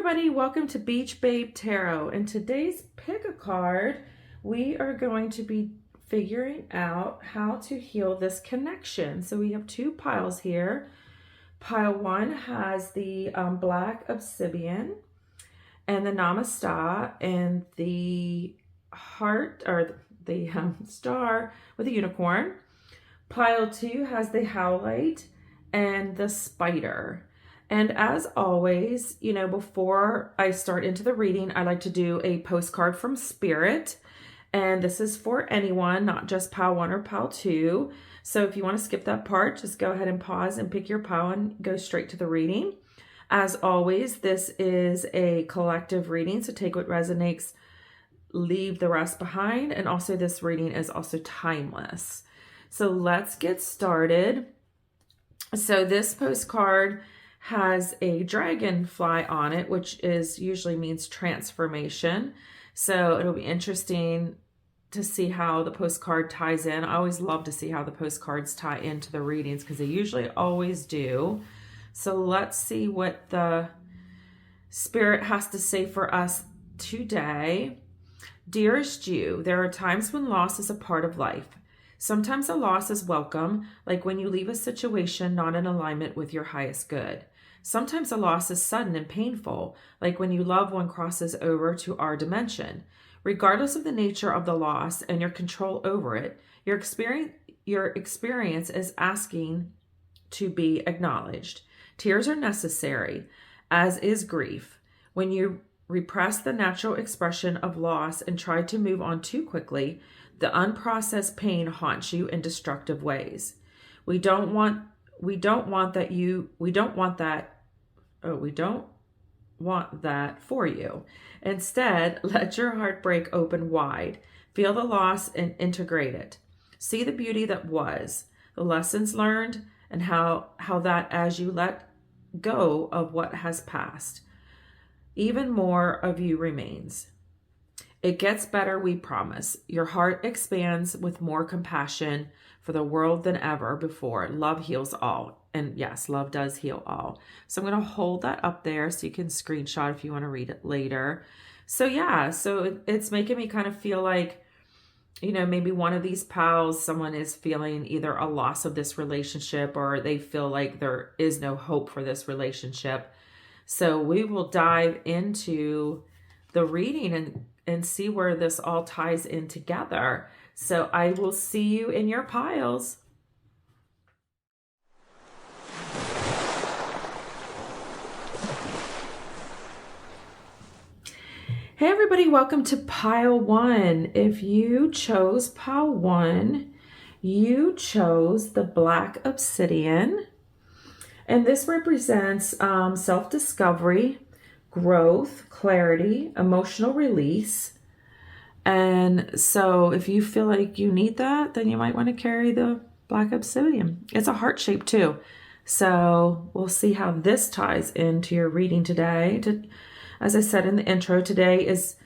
everybody, welcome to Beach Babe Tarot. In today's pick a card, we are going to be figuring out how to heal this connection. So we have two piles here. Pile one has the black obsidian and the namaste and the heart or the star with a unicorn. Pile two has the howlite and the spider. And as always, you know, before I start into the reading, I like to do a postcard from Spirit. And this is for anyone, not just pile one or pile two. So if you want to skip that part, just go ahead and pause and pick your pile and go straight to the reading. As always, this is a collective reading, so take what resonates, leave the rest behind. And also this reading is also timeless. So let's get started. So this postcard has a dragonfly on it, which usually means transformation. So it'll be interesting to see how the postcard ties in. I always love to see how the postcards tie into the readings because they usually always do. So let's see what the Spirit has to say for us today. Dearest you, there are times when loss is a part of life. Sometimes a loss is welcome, like when you leave a situation not in alignment with your highest good. Sometimes a loss is sudden and painful, like when your loved one crosses over to our dimension. Regardless of the nature of the loss and your control over it, your experience is asking to be acknowledged. Tears are necessary, as is grief. When you repress the natural expression of loss and try to move on too quickly, the unprocessed pain haunts you in destructive ways. We don't want that for you. Instead, let your heart break open wide. Feel the loss and integrate it. See the beauty that was, the lessons learned, and how that as you let go of what has passed, even more of you remains. It gets better, we promise. Your heart expands with more compassion for the world than ever before. Love heals all. And yes, love does heal all. So I'm going to hold that up there so you can screenshot if you want to read it later. So yeah, so it's making me kind of feel like, you know, maybe one of these pals, someone is feeling either a loss of this relationship or they feel like there is no hope for this relationship. So we will dive into the reading and see where this all ties in together. So I will see you in your piles. Hey everybody, welcome to pile one. If you chose pile one, you chose the black obsidian. And this represents self-discovery, growth, clarity, emotional release. And so if you feel like you need that, then you might want to carry the black obsidian. It's a heart shape too. So we'll see how this ties into your reading today. As I said in the intro, today's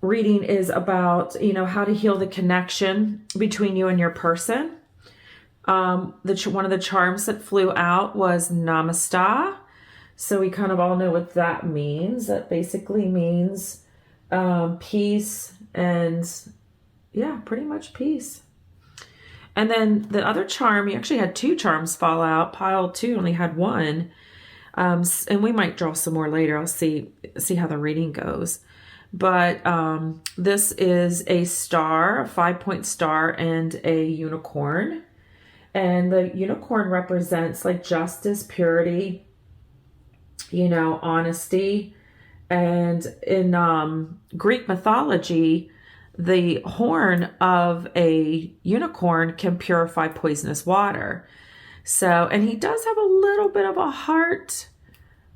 reading is about, you know, how to heal the connection between you and your person. One of the charms that flew out was namaste. So we kind of all know what that means. That basically means peace and yeah, pretty much peace. And then the other charm, you actually had two charms fall out. Pile two only had one. And we might draw some more later. I'll see how the reading goes. But this is a star, a 5-point star, and a unicorn. And the unicorn represents like justice, purity, you know, honesty. And in Greek mythology, the horn of a unicorn can purify poisonous water. So, and he does have a little bit of a heart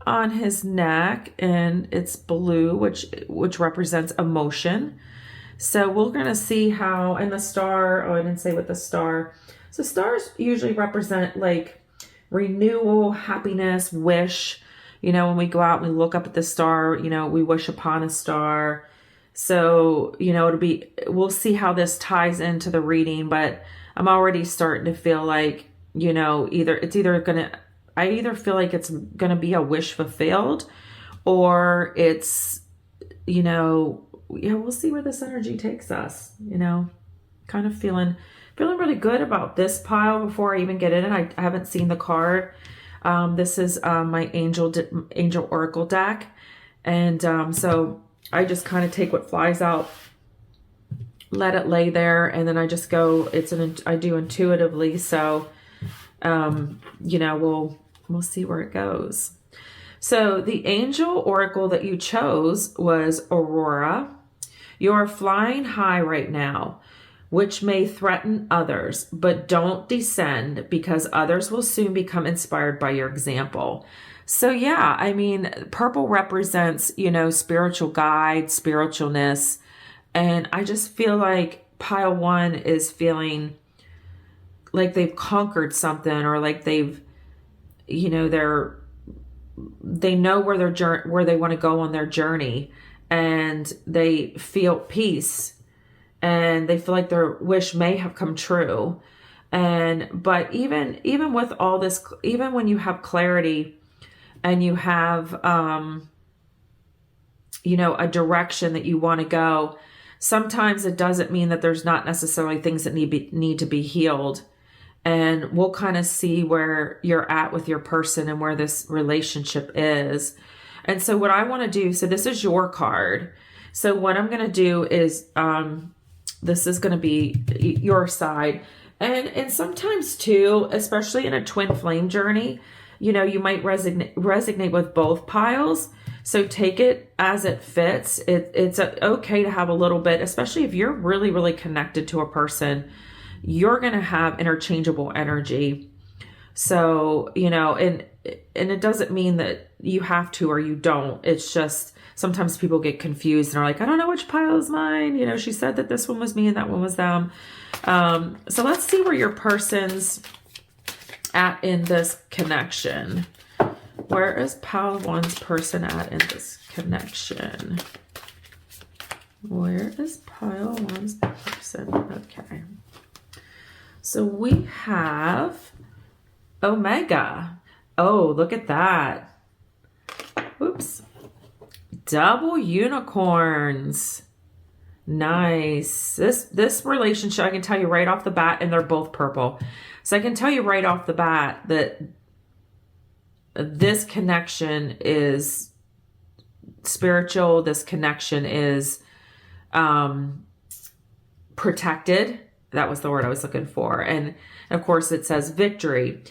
on his neck, and it's blue, which represents emotion. So we're going to see how, and the star, I didn't say what the star. So stars usually represent like renewal, happiness, wish. You know, when we go out and we look up at the star, you know, we wish upon a star. So, you know, we'll see how this ties into the reading, but I'm already starting to feel like, you know, I either feel like it's going to be a wish fulfilled, or it's, you know, yeah, we'll see where this energy takes us, you know, kind of feeling really good about this pile before I even get in it. I haven't seen the card. This is my Angel Oracle deck. And so I just kind of take what flies out, let it lay there, and then I just go, I do intuitively. So, you know, we'll see where it goes. So the angel oracle that you chose was Aurora. You're flying high right now, which may threaten others, but don't descend because others will soon become inspired by your example. So yeah, I mean, purple represents, you know, spiritual guide, spiritualness. And I just feel like pile 1 is feeling like they've conquered something, or like they've, you know, they know where they want to go on their journey, and they feel peace, and they feel like their wish may have come true. But even with all this, even when you have clarity and you have, you know, a direction that you want to go, sometimes it doesn't mean that there's not necessarily things that need to be healed. And we'll kind of see where you're at with your person and where this relationship is. And so what I want to do, so this is your card. So what I'm going to do is, this is going to be your side. And sometimes too, especially in a twin flame journey, you know, you might resonate with both piles. So take it as it fits. It's okay to have a little bit, especially if you're really, really connected to a person, you're going to have interchangeable energy. So, you know, and it doesn't mean that you have to or you don't. It's just sometimes people get confused and are like, I don't know which pile is mine. You know, she said that this one was me and that one was them. So let's see where your person's at in this connection. Where is pile 1's person at in this connection? Where is pile 1's person? Okay. So we have Omega. Oh, look at that. Oops. Double unicorns. Nice. This relationship, I can tell you right off the bat, and they're both purple. So I can tell you right off the bat that this connection is spiritual. This connection is protected. That was the word I was looking for. And of course it says victory.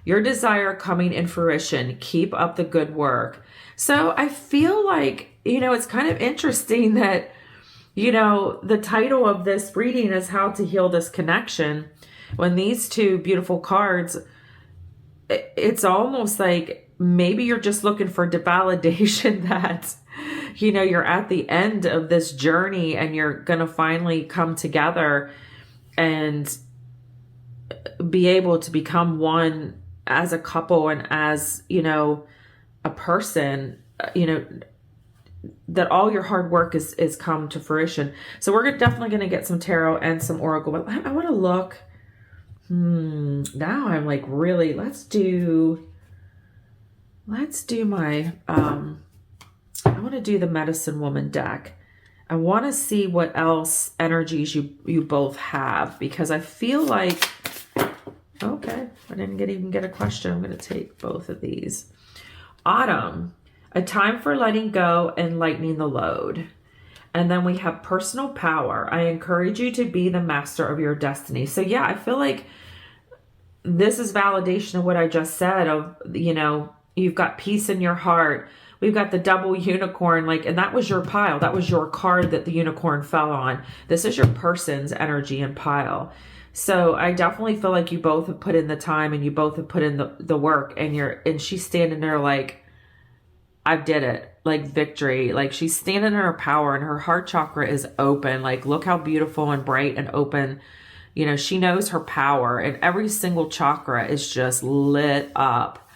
Your desire coming in fruition. Keep up the good work. So I feel like, you know, it's kind of interesting that, you know, the title of this reading is How to Heal This Connection. When these two beautiful cards, it's almost like maybe you're just looking for validation that, you know, you're at the end of this journey and you're going to finally come together and be able to become one as a couple and as, you know, a person, you know, that all your hard work is come to fruition. So we're definitely going to get some tarot and some oracle, but I want to look. Now I'm like, really, let's do my, I want to do the Medicine Woman deck. I want to see what else energies you both have, because I feel like, okay, I didn't even get a question. I'm going to take both of these. Autumn, a time for letting go and lightening the load. And then we have personal power. I encourage you to be the master of your destiny. So yeah, I feel like this is validation of what I just said of, you know, you've got peace in your heart. We've got the double unicorn, like, and that was your pile. That was your card that the unicorn fell on. This is your person's energy and pile. So I definitely feel like you both have put in the time and you both have put in the work, and she's standing there like, I did it, like victory. Like she's standing in her power and her heart chakra is open. Like, look how beautiful and bright and open. You know, she knows her power and every single chakra is just lit up.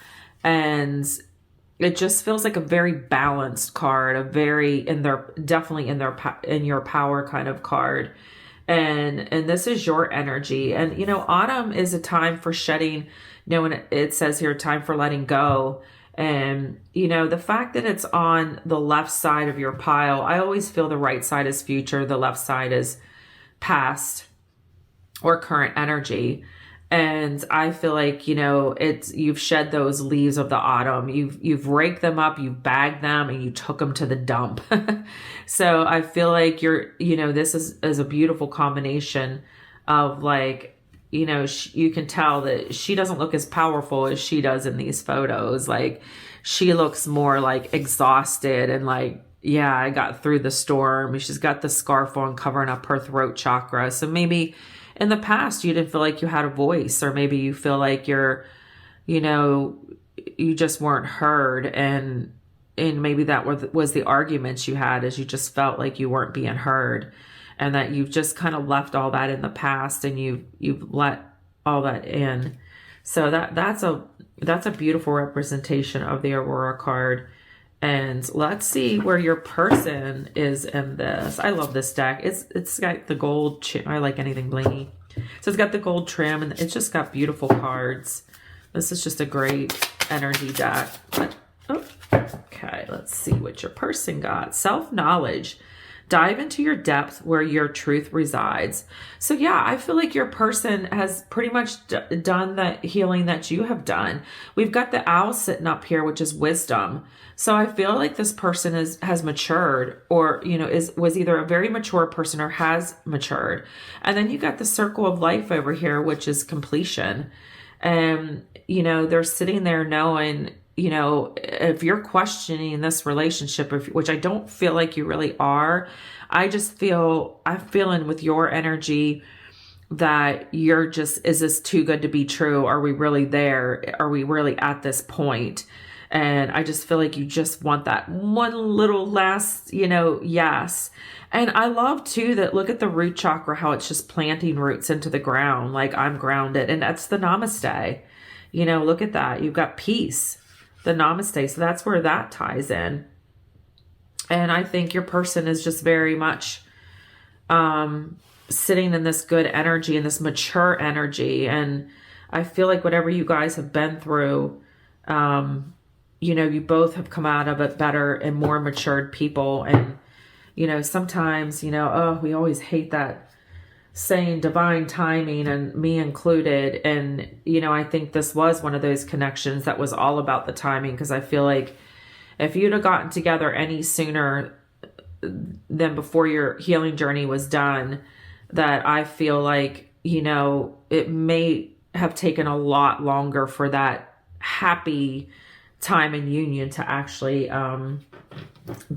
And it just feels like a very balanced card, a very definitely in your power kind of card. And this is your energy. And, you know, autumn is a time for shedding, you know, when it says here, time for letting go. And, the fact that it's on the left side of your pile, I always feel the right side is future, the left side is past or current energy. And I feel like, you've shed those leaves of the autumn. You've raked them up, you've bagged them, and you took them to the dump. So I feel like this is a beautiful combination of like, you can tell that she doesn't look as powerful as she does in these photos. Like she looks more like exhausted and like, yeah, I got through the storm. She's got the scarf on covering up her throat chakra. So maybe in the past you didn't feel like you had a voice, or maybe you feel like you just weren't heard. And maybe that was the arguments you had, is you just felt like you weren't being heard. And that you've just kind of left all that in the past, and you've let all that in. So that's a beautiful representation of the Aurora card. And let's see where your person is in this. I love this deck. It's got the gold. I like anything blingy. So it's got the gold trim, and it's just got beautiful cards. This is just a great energy deck. Okay, let's see what your person got. Self-knowledge. Dive into your depth where your truth resides. So yeah, I feel like your person has pretty much done the healing that you have done. We've got the owl sitting up here, which is wisdom. So I feel like this person has matured, or, was either a very mature person or has matured. And then you got the circle of life over here, which is completion. And, they're sitting there knowing, if you're questioning this relationship, which I don't feel like you really are, I'm feeling with your energy that you're just, is this too good to be true? Are we really there? Are we really at this point? And I just feel like you just want that one little last, yes. And I love too that, look at the root chakra, how it's just planting roots into the ground. Like I'm grounded, and that's the namaste. Look at that. You've got peace. The namaste. So that's where that ties in. And I think your person is just very much sitting in this good energy and this mature energy. And I feel like whatever you guys have been through, you both have come out of it better and more matured people. And, sometimes, we always hate that saying divine timing, and me included. And, I think this was one of those connections that was all about the timing, because I feel like if you'd have gotten together any sooner than before your healing journey was done, that I feel like, it may have taken a lot longer for that happy time and union to actually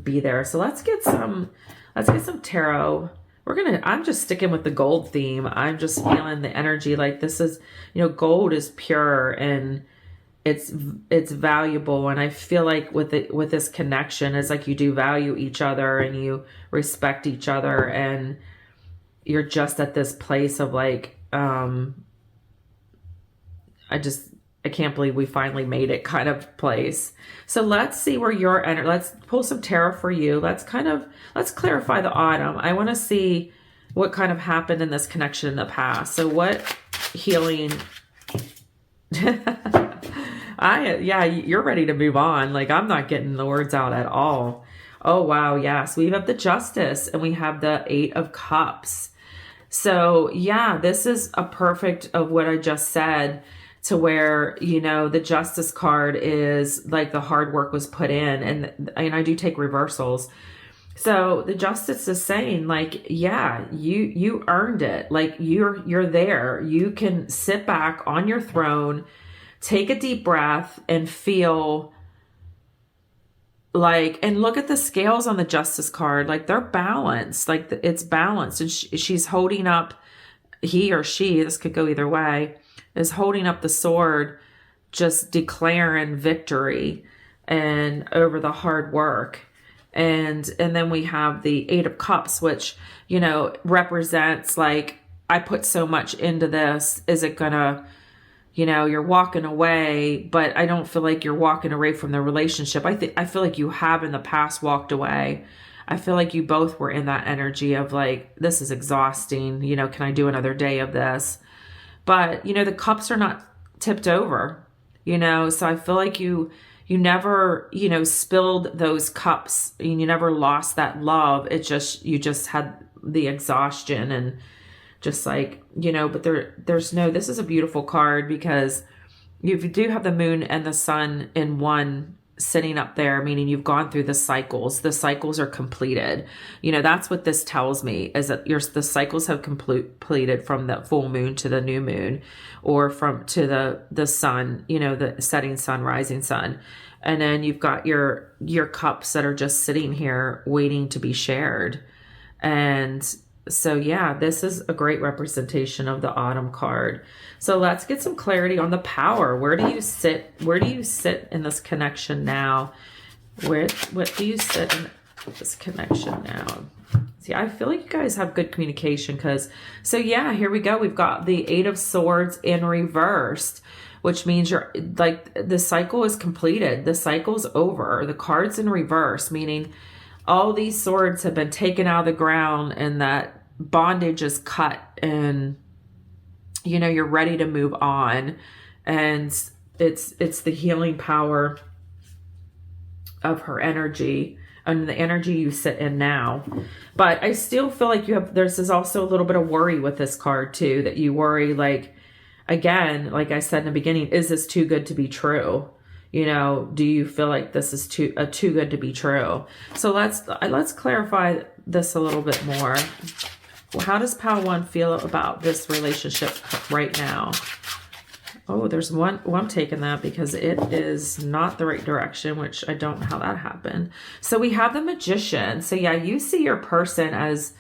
be there. So let's get some tarot. I'm just sticking with the gold theme. I'm just feeling the energy. Like this is, gold is pure and it's valuable. And I feel like with this connection, it's like you do value each other and you respect each other, and you're just at this place of like, I can't believe we finally made it kind of place. So let's see where you're at. Let's pull some tarot for you. Let's clarify the autumn. I want to see what kind of happened in this connection in the past. So what healing? You're ready to move on. Like I'm not getting the words out at all. Oh, wow. Yes. We have the Justice and we have the Eight of Cups. So yeah, this is a perfect of what I just said, to where, the Justice card is like the hard work was put in, and I do take reversals. So the Justice is saying like, yeah, you earned it. Like you're there. You can sit back on your throne, take a deep breath and feel like, and look at the scales on the Justice card. Like they're balanced, like it's balanced. And she's holding up, he or she, this could go either way, is holding up the sword, just declaring victory and over the hard work. And then we have the Eight of Cups, which, represents like, I put so much into this. Is it gonna, you're walking away, but I don't feel like you're walking away from the relationship. I feel like you have in the past walked away. I feel like you both were in that energy of like, this is exhausting. Can I do another day of this? But, the cups are not tipped over, so I feel like you never, you know, spilled those cups and you never lost that love. It just, you just had the exhaustion and just like, you know, but there's no, this is a beautiful card because you do have the moon and the sun in one sitting up there, meaning you've gone through the cycles. The cycles are completed. You know, that's what this tells me, is that the cycles have completed from the full moon to the new moon, or from to the sun, you know, the setting sun, rising sun. And then you've got your cups that are just sitting here waiting to be shared. And so, yeah, this is a great representation of the autumn card. So let's get some clarity on the power. Where do you sit? Where do you sit in this connection now? What do you sit in this connection now? See, I feel like you guys have good communication because, so yeah, here we go. We've got the Eight of Swords in reversed, which means you're like, the cycle is completed. The cycle's over. The card's in reverse, meaning all these swords have been taken out of the ground and that bondage is cut, and you know, you're ready to move on. And it's the healing power of her energy and the energy you sit in now. But I still feel like there's also a little bit of worry with this card too, that you worry, like, again, like I said in the beginning, is this too good to be true? You know, do you feel like this is too good to be true? So let's clarify this a little bit more. How does Pile 1 feel about this relationship right now? Oh, there's one. Well, I'm taking that because it is not the right direction, which I don't know how that happened. So we have the Magician. So yeah, you see your person as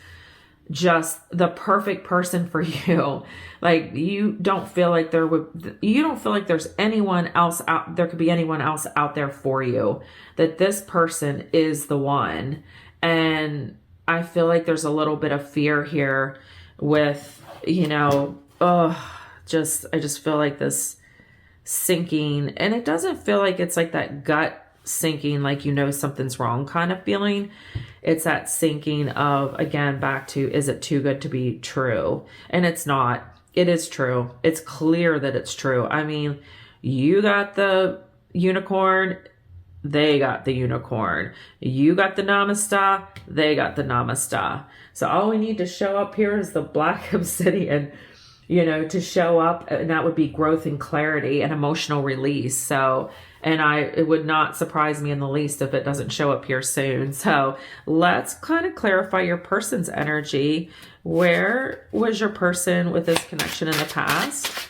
just the perfect person for you. Like, you don't feel like there's anyone else out there, could be anyone else out there for you, that this person is the one. And I feel like there's a little bit of fear here with, you know, I just feel like this sinking, and it doesn't feel like it's like that gut sinking, like, you know, something's wrong kind of feeling. It's that sinking of, again, back to, is it too good to be true? And it's not. It is true. It's clear that it's true. I mean, you got the unicorn, they got the unicorn. You got the namaste, they got the namaste. So all we need to show up here is the black obsidian, you know, to show up, and that would be growth and clarity and emotional release. So, and it would not surprise me in the least if it doesn't show up here soon. So let's kind of clarify your person's energy. Where was your person with this connection in the past?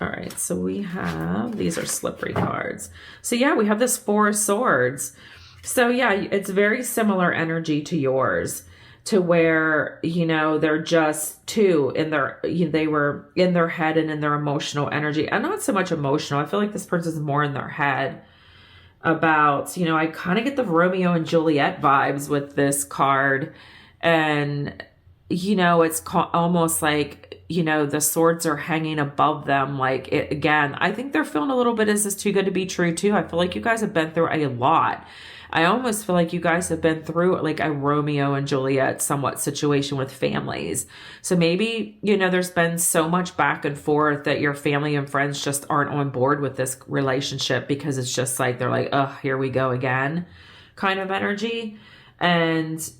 All right, so we have, these are slippery cards. So yeah, we have this Four of Swords. So yeah, it's very similar energy to yours, to where, you know, they're just two in their, they were in their head and in their emotional energy. And not so much emotional. I feel like this person's more in their head about, you know, I kind of get the Romeo and Juliet vibes with this card. And, you know, it's almost like, you know, the swords are hanging above them. Like, again, I think they're feeling a little bit, is this too good to be true too? I feel like you guys have been through a lot. I almost feel like you guys have been through like a Romeo and Juliet somewhat situation with families. So maybe, you know, there's been so much back and forth that your family and friends just aren't on board with this relationship, because it's just like, they're like, oh, here we go again kind of energy. And,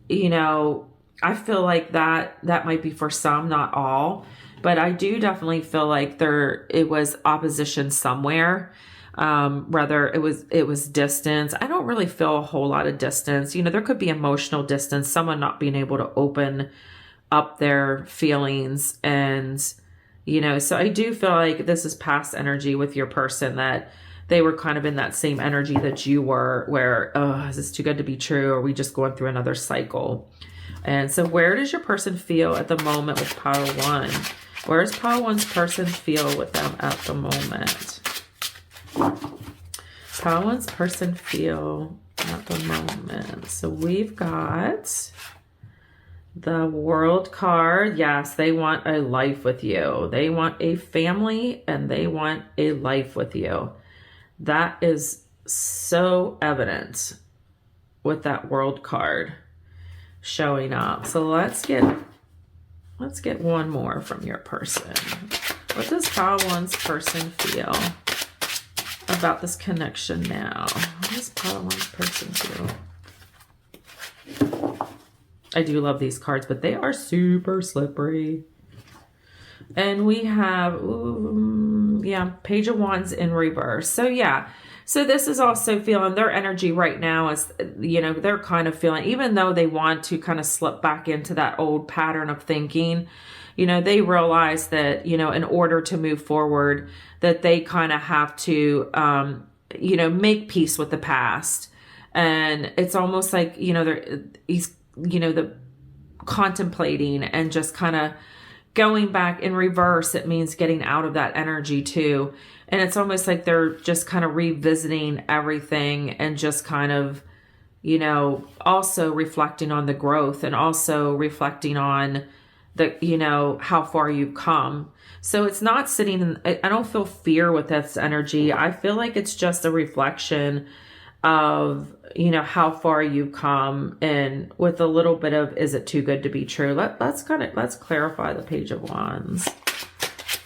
you know, I feel like that might be for some, not all, but I do definitely feel like it was opposition somewhere. Whether it was distance. I don't really feel a whole lot of distance. You know, there could be emotional distance, someone not being able to open up their feelings. And, you know, so I do feel like this is past energy with your person, that they were kind of in that same energy that you were, where, oh, is this too good to be true? Or are we just going through another cycle? And so where does your person feel at the moment with Pile 1? Where does Pile 1's person feel with them at the moment? How one's person feel at the moment? So we've got the World card. Yes, they want a life with you. They want a family and they want a life with you. That is so evident with that World card showing up. So let's get one more from your person. What does Pile 1's person feel about this connection now? What does pile one's person do? I do love these cards, but they are super slippery. And we have, yeah, Page of Wands in reverse. So yeah, so this is also feeling their energy right now is, you know, they're kind of feeling, even though they want to kind of slip back into that old pattern of thinking, you know, they realize that, you know, in order to move forward, that they kind of have to, you know, make peace with the past. And it's almost like, you know, he's, you know, the contemplating and just kind of going back in reverse. It means getting out of that energy too. And it's almost like they're just kind of revisiting everything and just kind of, you know, also reflecting on the growth and also reflecting on the, you know, how far you've come. So it's not sitting in, I don't feel fear with this energy. I feel like it's just a reflection of, you know, how far you've come, and with a little bit of, is it too good to be true? Let's clarify the Page of Wands.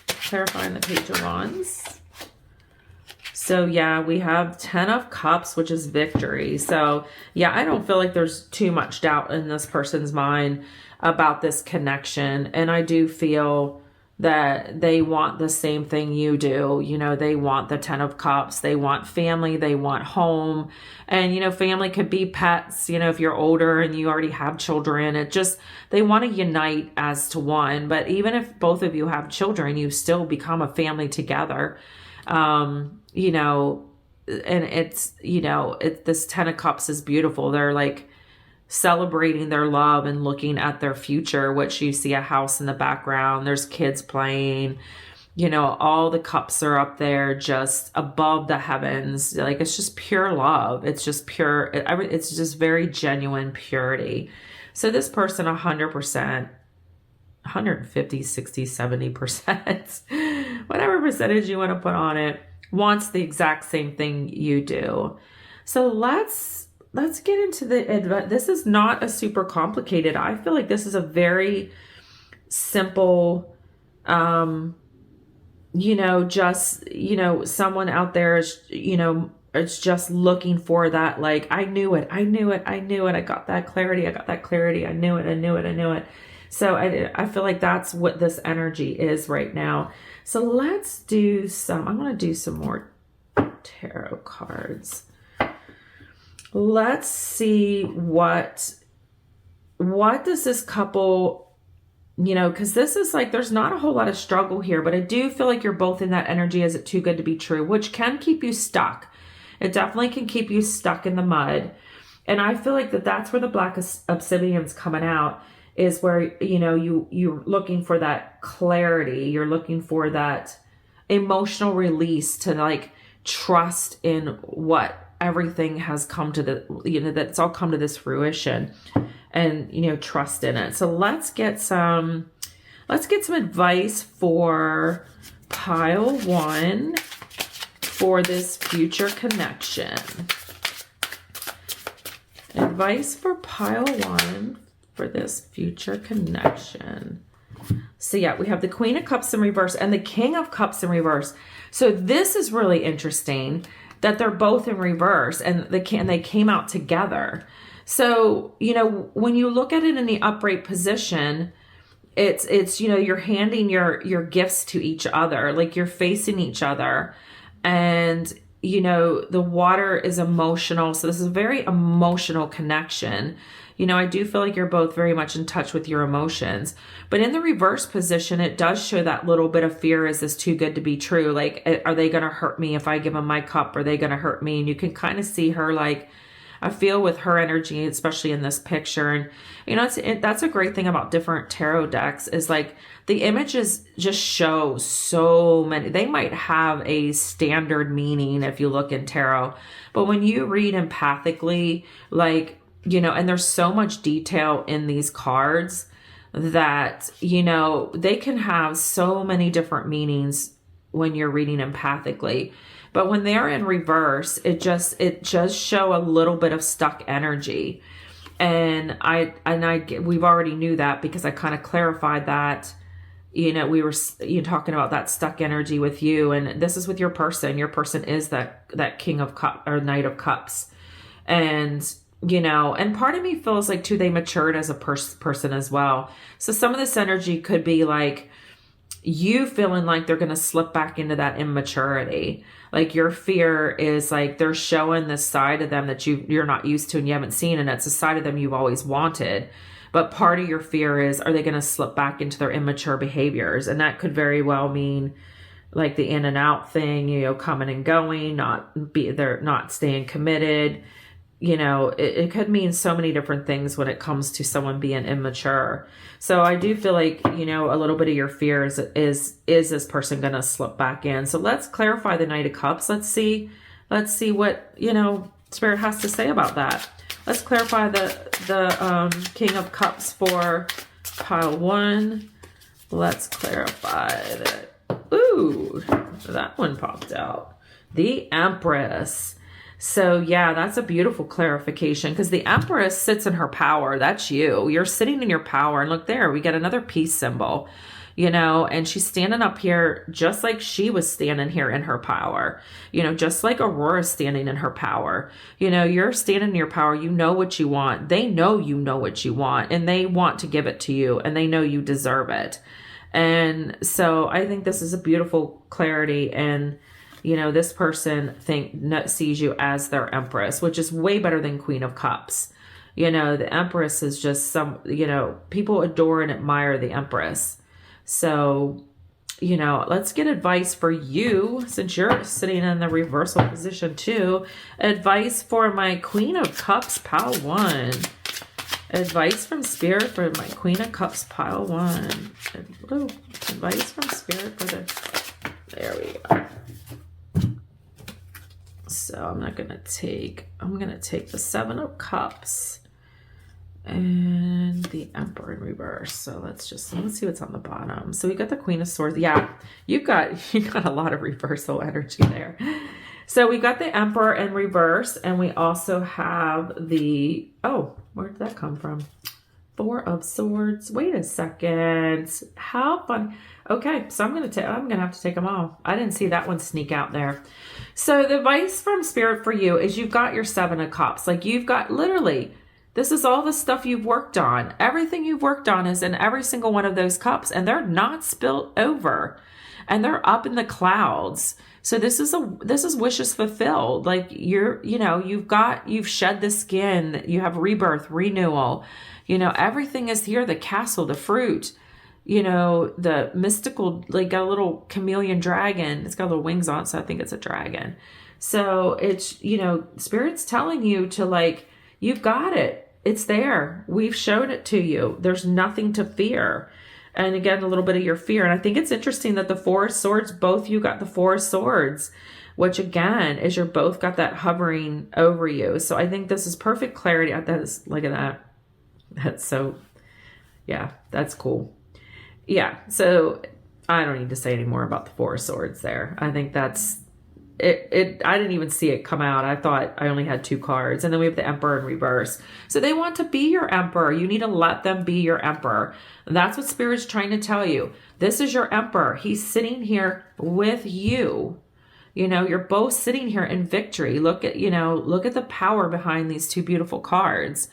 Clarifying the Page of Wands. So yeah, we have 10 of Cups, which is victory. So yeah, I don't feel like there's too much doubt in this person's mind about this connection. And I do feel that they want the same thing you do. You know, they want the 10 of Cups. They want family. They want home. And, you know, family could be pets, you know, if you're older and you already have children. It just, they want to unite as to one. But even if both of you have children, you still become a family together. You know, and it's, you know, this 10 of Cups is beautiful. They're like celebrating their love and looking at their future, which you see a house in the background. There's kids playing, you know, all the cups are up there just above the heavens. Like, it's just pure love. It's just pure. It's just very genuine purity. So this person, 100%, 150, 60, 70%, whatever percentage you want to put on it, wants the exact same thing you do. So let's get into this is not a super complicated. I feel like this is a very simple, you know, just, you know, someone out there is, you know, it's just looking for that, like, I knew it. I got that clarity. I knew it. So I feel like that's what this energy is right now. So let's do I'm going to do some more tarot cards. Let's see what does this couple, you know, because this is like, there's not a whole lot of struggle here, but I do feel like you're both in that energy. Is it too good to be true? Which can keep you stuck. It definitely can keep you stuck in the mud. And I feel like that's where the Black Obsidian's coming out, is where, you know, you're looking for that clarity. You're looking for that emotional release to like trust in what everything has come to the, you know, that's all come to this fruition, and, you know, trust in it. So let's get some advice for pile one for this future connection. Advice for pile one for this future connection. So yeah, we have the Queen of Cups in reverse and the King of Cups in reverse. So this is really interesting that they're both in reverse and they came out together. So, you know, when you look at it in the upright position, it's, you know, you're handing your gifts to each other, like you're facing each other, and, you know, the water is emotional. So this is a very emotional connection. You know, I do feel like you're both very much in touch with your emotions. But in the reverse position, it does show that little bit of fear. Is this too good to be true? Like, are they going to hurt me if I give them my cup? Are they going to hurt me? And you can kind of see her, like, I feel with her energy, especially in this picture. And, you know, that's a great thing about different tarot decks, is like the images just show so many. They might have a standard meaning if you look in tarot, but when you read empathically, like, you know, and there's so much detail in these cards that, you know, they can have so many different meanings when you're reading empathically. But when they're in reverse, it just show a little bit of stuck energy. And we've already knew that because I kind of clarified that you know, we were talking about that stuck energy with you, and this is with your person. Your person is that King of Cups or Knight of Cups. And, you know, and part of me feels like too, they matured as a person as well. So some of this energy could be like you feeling like they're going to slip back into that immaturity. Like your fear is like they're showing this side of them that you're not used to and you haven't seen, and it's a side of them you've always wanted. But part of your fear is, are they going to slip back into their immature behaviors? And that could very well mean like the in and out thing, you know, coming and going, they're not staying committed. You know, it could mean so many different things when it comes to someone being immature. So I do feel like, you know, a little bit of your fear is this person going to slip back in? So let's clarify the Knight of Cups. Let's see what, you know, Spirit has to say about that. Let's clarify the King of Cups for pile 1. Let's clarify that. Ooh, that one popped out. The Empress. So yeah, that's a beautiful clarification, because the Empress sits in her power. That's you. You're sitting in your power. And look there, we got another peace symbol, you know, and she's standing up here just like she was standing here in her power, you know, just like Aurora's standing in her power. You know, you're standing in your power. You know what you want. They know you know what you want, and they want to give it to you, and they know you deserve it. And so I think this is a beautiful clarity. And you know, this person sees you as their Empress, which is way better than Queen of Cups. You know, the Empress is just you know, people adore and admire the Empress. So, you know, let's get advice for you, since you're sitting in the reversal position too. Advice for my Queen of Cups, pile 1. Advice from Spirit for my Queen of Cups, pile 1. Advice from Spirit for there we go. So I'm going to take the 7 of Cups and the Emperor in reverse. So let's see what's on the bottom. So we got the Queen of Swords. Yeah, you got a lot of reversal energy there. So we got the Emperor in reverse, and we also have the, oh, where did that come from? 4 of Swords. Wait a second. How fun. Okay, so I'm gonna have to take them off. I didn't see that one sneak out there. So the advice from Spirit for you is you've got your 7 of Cups. Like you've got literally, this is all the stuff you've worked on. Everything you've worked on is in every single one of those cups, and they're not spilt over, and they're up in the clouds. So this is wishes fulfilled. Like you've shed the skin, you have rebirth, renewal. You know, everything is here. The castle, the fruit, you know, the mystical, like got a little chameleon dragon. It's got little wings on it, so I think it's a dragon. So it's, you know, Spirit's telling you to like, you've got it. It's there. We've showed it to you. There's nothing to fear. And again, a little bit of your fear. And I think it's interesting that the 4 of Swords, both you got the 4 of Swords, which again is you're both got that hovering over you. So I think this is perfect clarity. Look at that. That's so, yeah, that's cool. Yeah, so I don't need to say any more about the 4 of Swords there. I think that's it. I didn't even see it come out. I thought I only had 2 cards. And then we have the Emperor in reverse. So they want to be your Emperor. You need to let them be your Emperor. And that's what Spirit's trying to tell you. This is your Emperor. He's sitting here with you. You know, you're both sitting here in victory. Look at the power behind these 2 beautiful cards.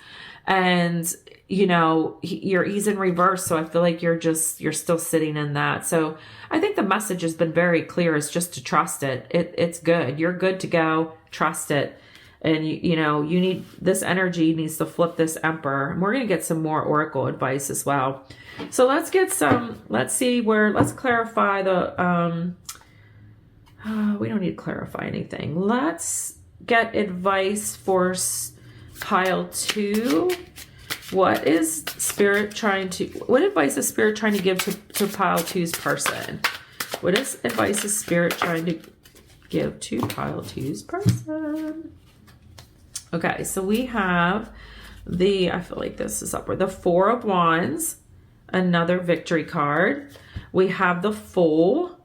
And, you know, he's in reverse. So I feel like you're still sitting in that. So I think the message has been very clear, is just to trust it. It's good. You're good to go. Trust it. And you need, this energy needs to flip this Emperor. And we're going to get some more Oracle advice as well. So let's clarify the, we don't need to clarify anything. Let's get advice for pile 2. What advice is Spirit trying to give to pile 2's person? What is advice is Spirit trying to give to pile 2's person? Okay, so we have I feel like this is upward, the 4 of Wands, another victory card. We have the Fool,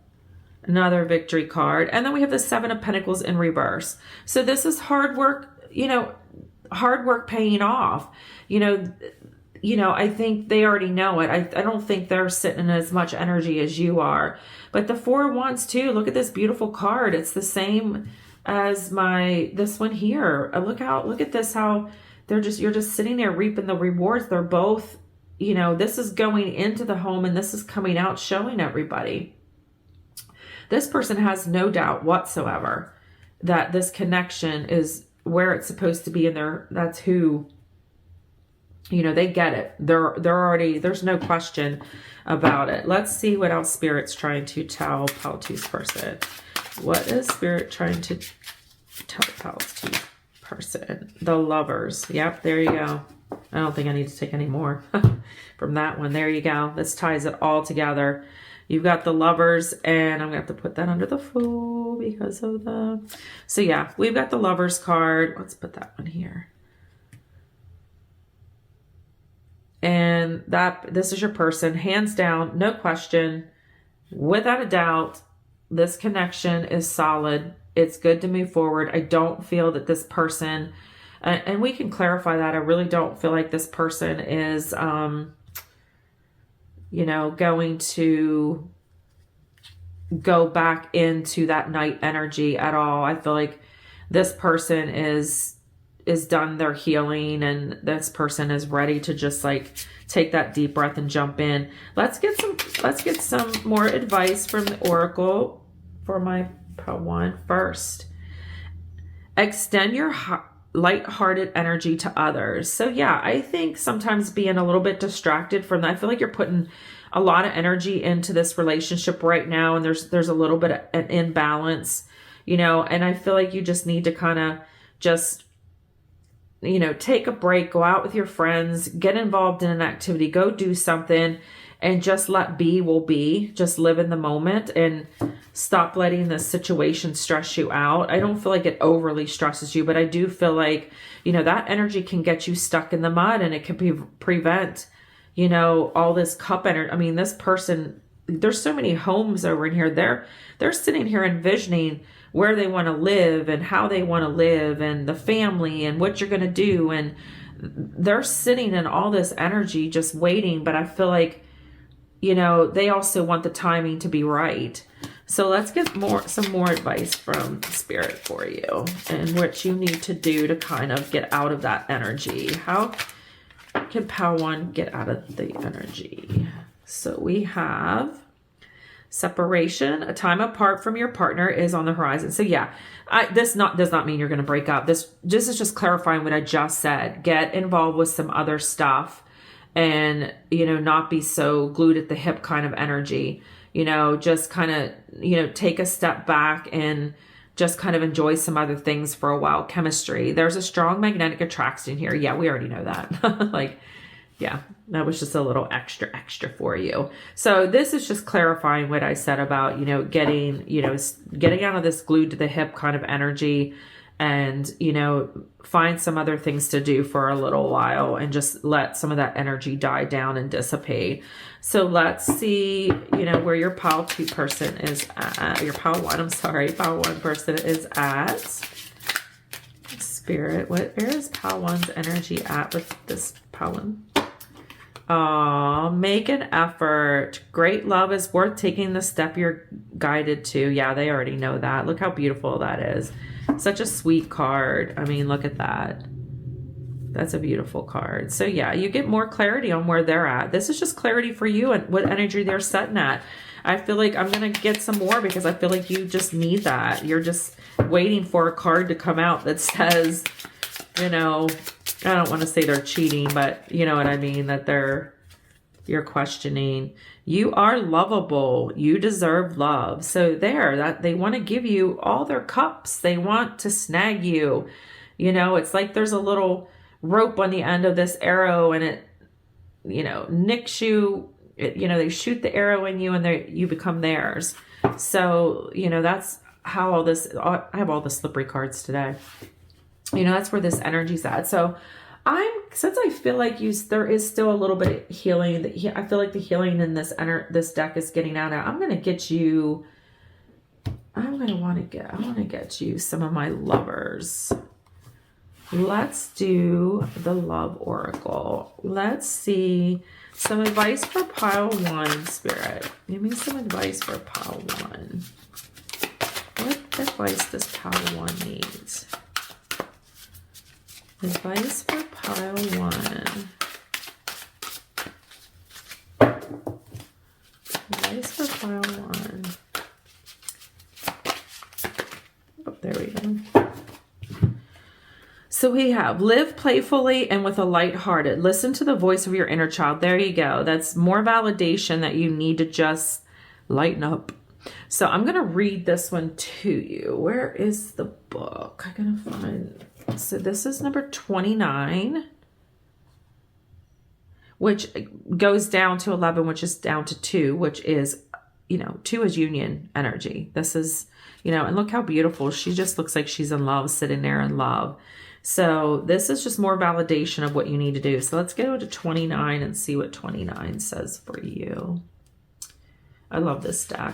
another victory card. And then we have the 7 of Pentacles in reverse. So this is hard work, hard work paying off. you know, I think they already know it. I don't think they're sitting in as much energy as you are. But the Four of Wands too, look at this beautiful card. It's the same as this one here. Look at this, how you're just sitting there reaping the rewards. They're both, you know, this is going into the home and this is coming out, showing everybody. This person has no doubt whatsoever that this connection is where it's supposed to be, and that's who, you know, they get it. They're already, there's no question about it. Let's see what else Spirit's trying to tell Pile 2's person. What is Spirit trying to tell Pile 2's person? The Lovers. Yep, there you go. I don't think I need to take any more from that one. There you go. This ties it all together. You've got the Lovers, and I'm going to have to put that under the Fool because of the... So yeah, we've got the Lovers card. Let's put that one here. And this is your person, hands down, no question, without a doubt. This connection is solid. It's good to move forward. I don't feel that this person, and we can clarify that. I really don't feel like this person is, you know, going to go back into that night energy at all. I feel like this person is done their healing, and this person is ready to just like take that deep breath and jump in. Let's get some more advice from the Oracle for my Pile 1 first. Extend your light-hearted energy to others. So yeah, I think sometimes being a little bit distracted from that, I feel like you're putting a lot of energy into this relationship right now, and there's a little bit of an imbalance, you know, and I feel like you just need to kind of just, you know, take a break, go out with your friends, get involved in an activity, go do something, and just let be will be. Just live in the moment and stop letting the situation stress you out. I don't feel like it overly stresses you, but I do feel like, you know, that energy can get you stuck in the mud, and it can prevent, you know, all this cup energy. I mean, this person, there's so many homes over in here. They're sitting here envisioning where they want to live and how they want to live and the family and what you're going to do. And they're sitting in all this energy just waiting. But I feel like, you know, they also want the timing to be right. So let's get some more advice from Spirit for you and what you need to do to kind of get out of that energy. How can Pile 1 get out of the energy? So we have separation. A time apart from your partner is on the horizon. So yeah, this does not mean you're going to break up. This is just clarifying what I just said. Get involved with some other stuff, and, you know, not be so glued at the hip kind of energy. You know, just kind of, you know, take a step back and just kind of enjoy some other things for a while. Chemistry. There's a strong magnetic attraction here. Yeah, we already know that. Like, yeah, that was just a little extra for you. So this is just clarifying what I said about, you know, getting out of this glued to the hip kind of energy, and, you know, find some other things to do for a little while and just let some of that energy die down and dissipate. So let's see, you know, where your Pile 2 person is at, your Pile 1, I'm sorry, Pile 1 person is at. Spirit, where is Pile 1's energy at with this Pile 1? Make an effort. Great love is worth taking the step you're guided to. Yeah, they already know that. Look how beautiful that is. Such a sweet card. I mean, look at that. That's a beautiful card. So yeah, you get more clarity on where they're at. This is just clarity for you and what energy they're setting at. I feel like I'm going to get some more because I feel like you just need that. You're just waiting for a card to come out that says, you know, I don't want to say they're cheating, but you know what I mean, that you're questioning. You are lovable. You deserve love. So that they want to give you all their cups. They want to snag you. You know, it's like there's a little rope on the end of this arrow, and it, you know, nicks you. You know, they shoot the arrow in you, and you become theirs. So, you know, that's how I have all the slippery cards today. You know, that's where this energy's at. So since I feel like there is still a little bit of healing. I feel like the healing in this deck is getting out. I want to get you some of my Lovers. let's do the love oracle. Let's see some advice for pile 1, Spirit. Give me some advice for pile 1. What advice does pile 1 need? Advice for pile 1. Advice for pile 1. Oh, there we go. So we have live playfully and with a light-hearted. Listen to the voice of your inner child. There you go. That's more validation that you need to just lighten up. So I'm going to read this one to you. Where is the book? I'm going to find. So this is number 29, which goes down to 11, which is down to 2, which is, 2 is union energy. This is, and look how beautiful. She just looks like she's in love, sitting there in love. So this is just more validation of what you need to do. So let's go to 29 and see what 29 says for you. I love this deck.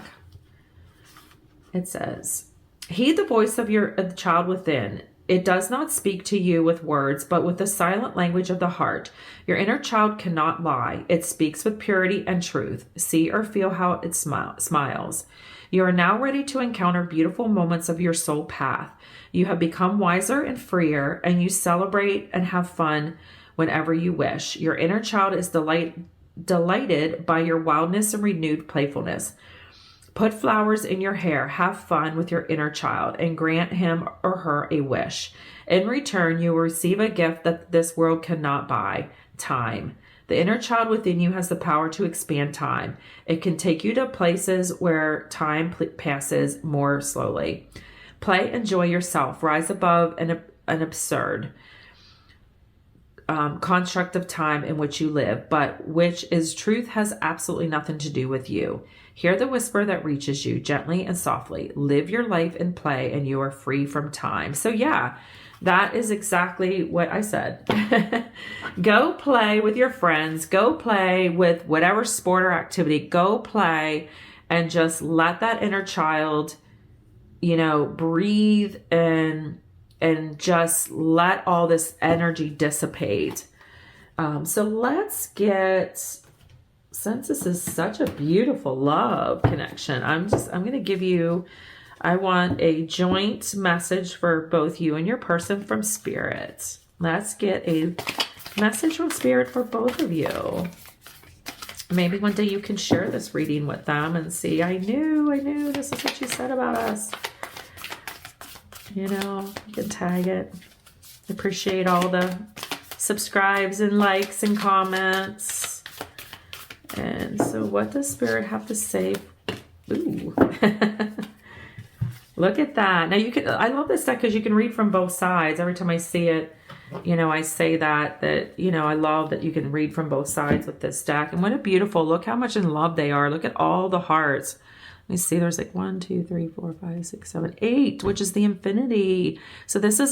It says, heed the voice of the child within. It does not speak to you with words, but with the silent language of the heart. Your inner child cannot lie. It speaks with purity and truth. See or feel how it smiles. You are now ready to encounter beautiful moments of your soul path. You have become wiser and freer, and you celebrate and have fun whenever you wish. Your inner child is delighted by your wildness and renewed playfulness. Put flowers in your hair, have fun with your inner child, and grant him or her a wish. In return, you will receive a gift that this world cannot buy: time. The inner child within you has the power to expand time. It can take you to places where time passes more slowly. Play, enjoy yourself, rise above an absurd construct of time in which you live, but which is truth has absolutely nothing to do with you. Hear the whisper that reaches you gently and softly. Live your life and play, and you are free from time. So yeah, that is exactly what I said. Go play with your friends. Go play with whatever sport or activity. Go play and just let that inner child, breathe and just let all this energy dissipate. So let's get, since this is such a beautiful love connection, I'm going to give you, I want a joint message for both you and your person from Spirit. Let's get a message from Spirit for both of you. Maybe one day you can share this reading with them and see, I knew this is what you said about us. You can tag it. Appreciate all the subscribes and likes and comments. And so what does Spirit have to say? Ooh. Look at that. Now I love this deck because you can read from both sides. Every time I see it, I say that I love that you can read from both sides with this deck. And what a beautiful, look how much in love they are. Look at all the hearts. Let me see, there's like 1, 2, 3, 4, 5, 6, 7, 8, which is the infinity. So this is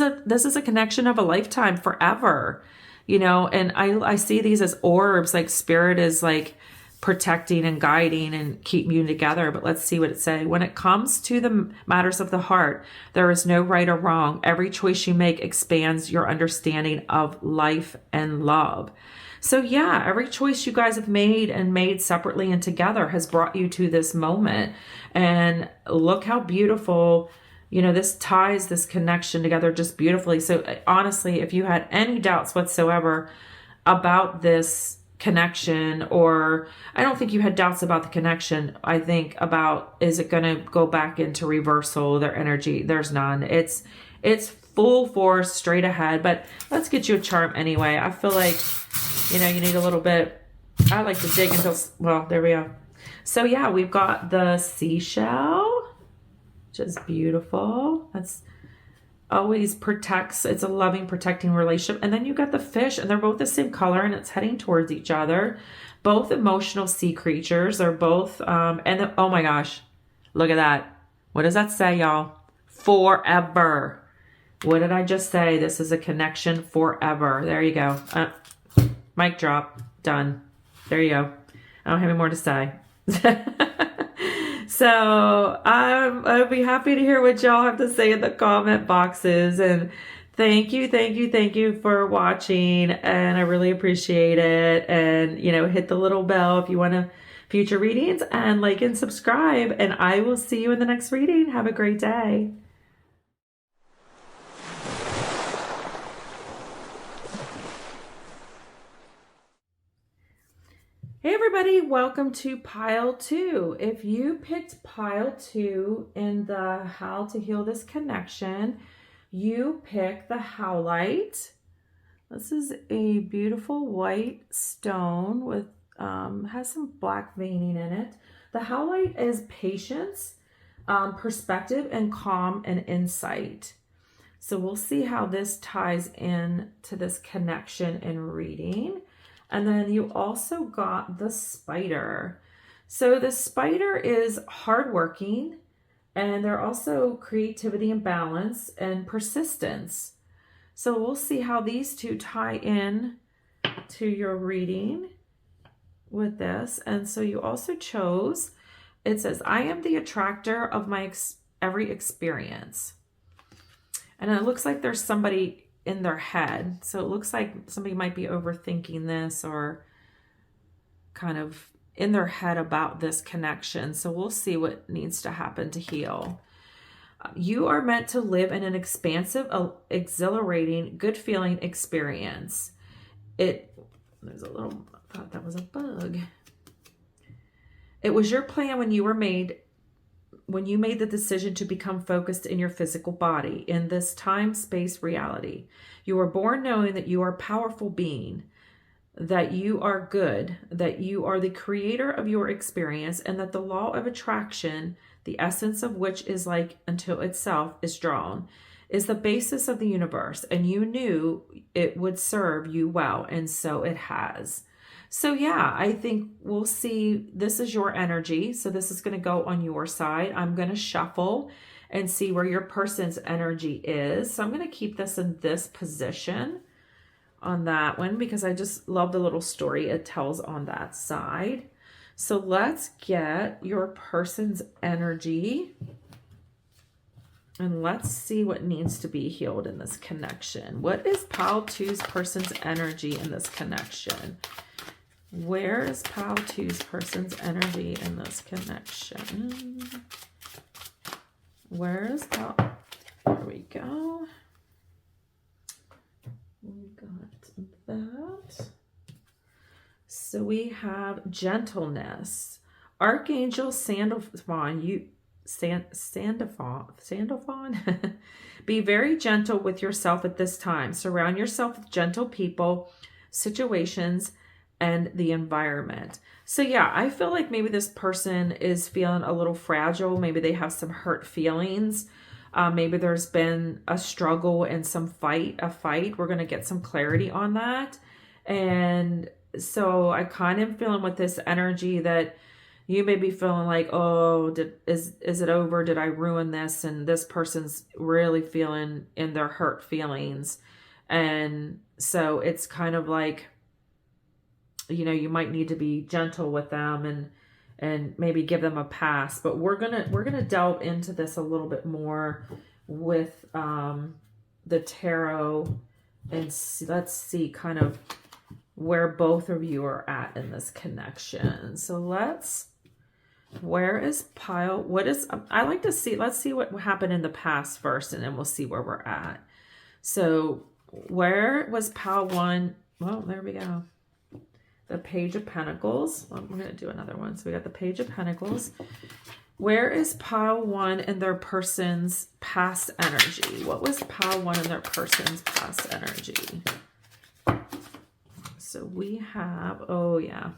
a connection of a lifetime, forever, and I see these as orbs, like Spirit is like protecting and guiding and keeping you together. But let's see what it says. When it comes to the matters of the heart, there is no right or wrong. Every choice you make expands your understanding of life and love. So yeah, every choice you guys have made and made separately and together has brought you to this moment. And look how beautiful, this ties this connection together just beautifully. So honestly, if you had any doubts whatsoever about this connection, or I don't think you had doubts about the connection, I think about, is it going to go back into reversal, their energy? There's none. It's full force straight ahead. But let's get you a charm anyway. I feel like, you need a little bit, I like to dig until, well, there we go. So yeah, we've got the seashell, which is beautiful. That's always protects, it's a loving, protecting relationship. And then you got the fish, and they're both the same color, and it's heading towards each other. Both emotional sea creatures. They're both, oh my gosh, look at that. What does that say, y'all? Forever. What did I just say? This is a connection forever. There you go. Mic drop. Done. There you go. I don't have any more to say. So I'll be happy to hear what y'all have to say in the comment boxes. And Thank you for watching, and I really appreciate it. And, hit the little bell if you want to future readings, and like and subscribe, and I will see you in the next reading. Have a great day. Hey everybody, welcome to pile 2. If you picked pile 2 in the How to Heal This Connection, you pick the howlite. This is a beautiful white stone with has some black veining in it. The howlite is patience, perspective, and calm and insight. So we'll see how this ties in to this connection and reading. And then you also got the spider. So the spider is hardworking, and they're also creativity and balance and persistence. So we'll see how these two tie in to your reading with this. And so you also chose, it says, I am the attractor of my every experience. And it looks like there's somebody in their head. So it looks like somebody might be overthinking this or kind of in their head about this connection. So we'll see what needs to happen to heal. You are meant to live in an expansive, exhilarating, good feeling experience. There's a little, I thought that was a bug. It was your plan when you made the decision to become focused in your physical body, in this time-space reality. You were born knowing that you are a powerful being, that you are good, that you are the creator of your experience, and that the law of attraction, the essence of which is like until itself is drawn, is the basis of the universe, and you knew it would serve you well, and so it has. So yeah, I think we'll see, this is your energy. So this is going to go on your side. I'm going to shuffle and see where your person's energy is. So I'm going to keep this in this position on that one because I just love the little story it tells on that side. So let's get your person's energy and let's see what needs to be healed in this connection. What is pile 2's person's energy in this connection? Where is pile 2's person's energy in this connection? Where is pile? There we go. We got that. So we have gentleness. Archangel Sandalphon, Sandalphon. Be very gentle with yourself at this time. Surround yourself with gentle people, situations, and the environment. So yeah, I feel like maybe this person is feeling a little fragile. Maybe they have some hurt feelings. Maybe there's been a struggle and a fight. We're going to get some clarity on that. And so I kind of feeling with this energy that you may be feeling like, oh, is it over? Did I ruin this? And this person's really feeling in their hurt feelings. And so it's kind of like, you might need to be gentle with them and maybe give them a pass. But we're gonna delve into this a little bit more with the tarot and let's see kind of where both of you are at in this connection. So where is pile? I like to see, let's see what happened in the past first, and then we'll see where we're at. So where was pile 1? Well, there we go. The Page of Pentacles. Well, we're going to do another one. So we got the Page of Pentacles. Where is pile 1 in their person's past energy? What was pile 1 in their person's past energy? So we have, oh yeah.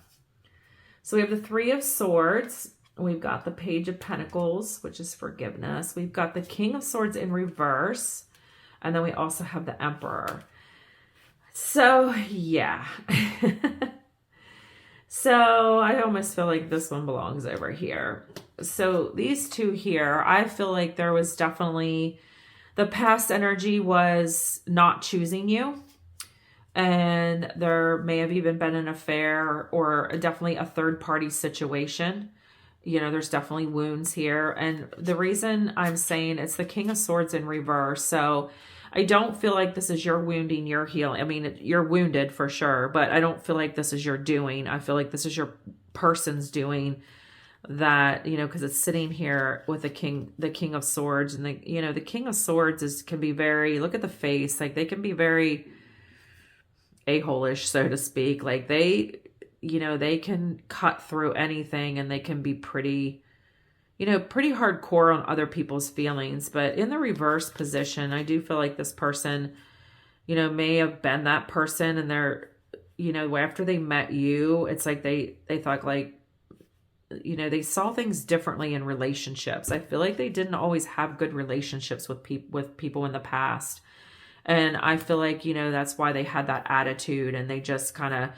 So we have the 3 of Swords. We've got the Page of Pentacles, which is forgiveness. We've got the King of Swords in reverse. And then we also have the Emperor. So yeah. So I almost feel like this one belongs over here. So these two here, I feel like there was definitely, the past energy was not choosing you. And there may have even been an affair or definitely a third party situation. There's definitely wounds here. And the reason I'm saying it's the King of Swords in reverse. So I don't feel like this is your wounding, your healing. I mean, you're wounded for sure, but I don't feel like this is your doing. I feel like this is your person's doing that, you know, because it's sitting here with the king of swords, and the, you know, the king of swords can be very, look at the face, like they can be very a-hole-ish, so to speak. Like they, you know, they can cut through anything, and they can be pretty, you know, pretty hardcore on other people's feelings. But in the reverse position, I do feel like this person, you know, may have been that person, and they're, you know, after they met you, it's like they thought like, you know, they saw things differently in relationships. I feel like they didn't always have good relationships with people in the past. And I feel like, you know, that's why they had that attitude, and they just kind of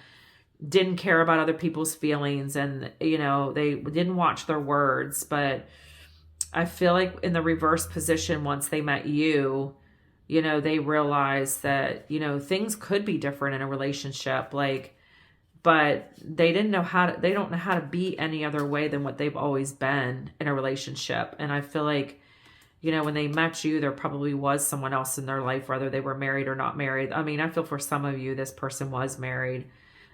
didn't care about other people's feelings, and, you know, they didn't watch their words. But I feel like in the reverse position, once they met you, you know, they realized that, you know, things could be different in a relationship. Like, but they don't know how to be any other way than what they've always been in a relationship. And I feel like, you know, when they met you, there probably was someone else in their life, whether they were married or not married. I mean, I feel for some of you, this person was married.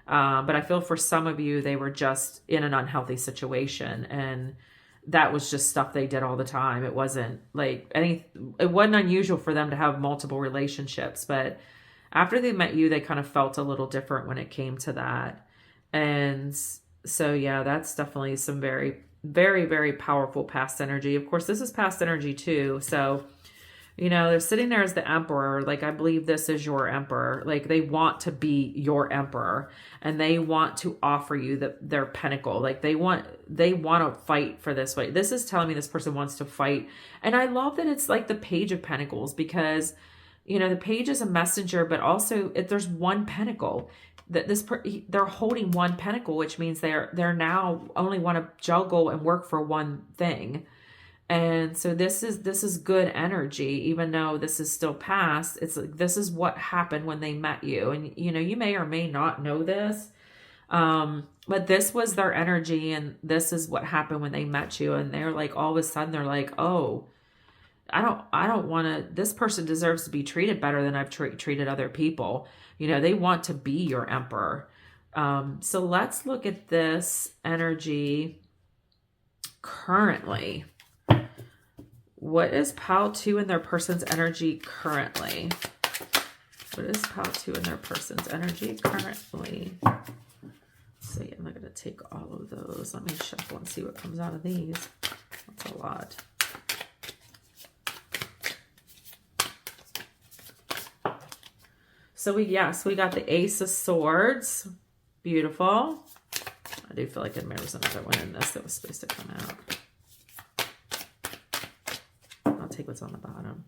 But I feel for some of you, they were just in an unhealthy situation. And that was just stuff they did all the time. It wasn't like it wasn't unusual for them to have multiple relationships. But after they met you, they kind of felt a little different when it came to that. And so, yeah, that's definitely some very, very, very powerful past energy. Of course, this is past energy too. So, you know, they're sitting there as the emperor. Like, I believe this is your emperor. Like, they want to be your emperor, and they want to offer you their pinnacle. Like, they want to fight for this way. This is telling me this person wants to fight. And I love that it's like the Page of Pentacles, because, you know, the page is a messenger, but also there's one pentacle that they're holding one pentacle, which means they're now only want to juggle and work for one thing. And so this is good energy, even though this is still past. It's like, this is what happened when they met you. And, you know, you may or may not know this, but this was their energy, and this is what happened when they met you. And they're like, all of a sudden they're like, oh, I don't want to, this person deserves to be treated better than I've treated other people. You know, they want to be your emperor. So let's look at this energy currently. What is pile 2 in their person's energy currently? What is pile 2 in their person's energy currently? So yeah, I'm going to take all of those. Let me shuffle and see what comes out of these. That's a lot. So we got the Ace of Swords. Beautiful. I do feel like there was another one in this that was supposed to come out. I'll take what's on the bottom.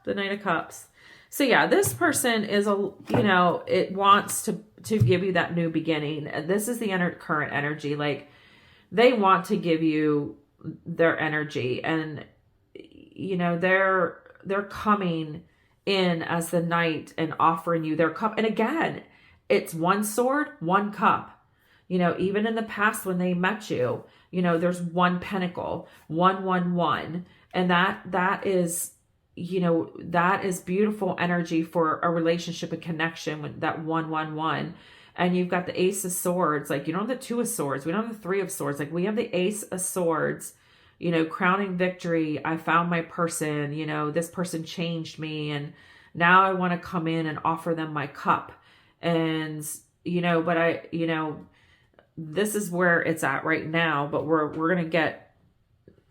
The Knight of Cups. So yeah, this person is it wants to give you that new beginning. This is the current energy. Like, they want to give you their energy, and you know, they're coming in as the knight and offering you their cup. And again, it's one sword, one cup. You know, even in the past when they met you, you know, there's one pentacle, 111. And that is, you know, that is beautiful energy for a relationship and connection with that 111. And you've got the Ace of Swords. Like, you don't have the 2 of Swords. We don't have the 3 of Swords. Like, we have the Ace of Swords, you know, crowning victory. I found my person, you know, this person changed me, and now I want to come in and offer them my cup. And, you know, but this is where it's at right now, but we're going to get,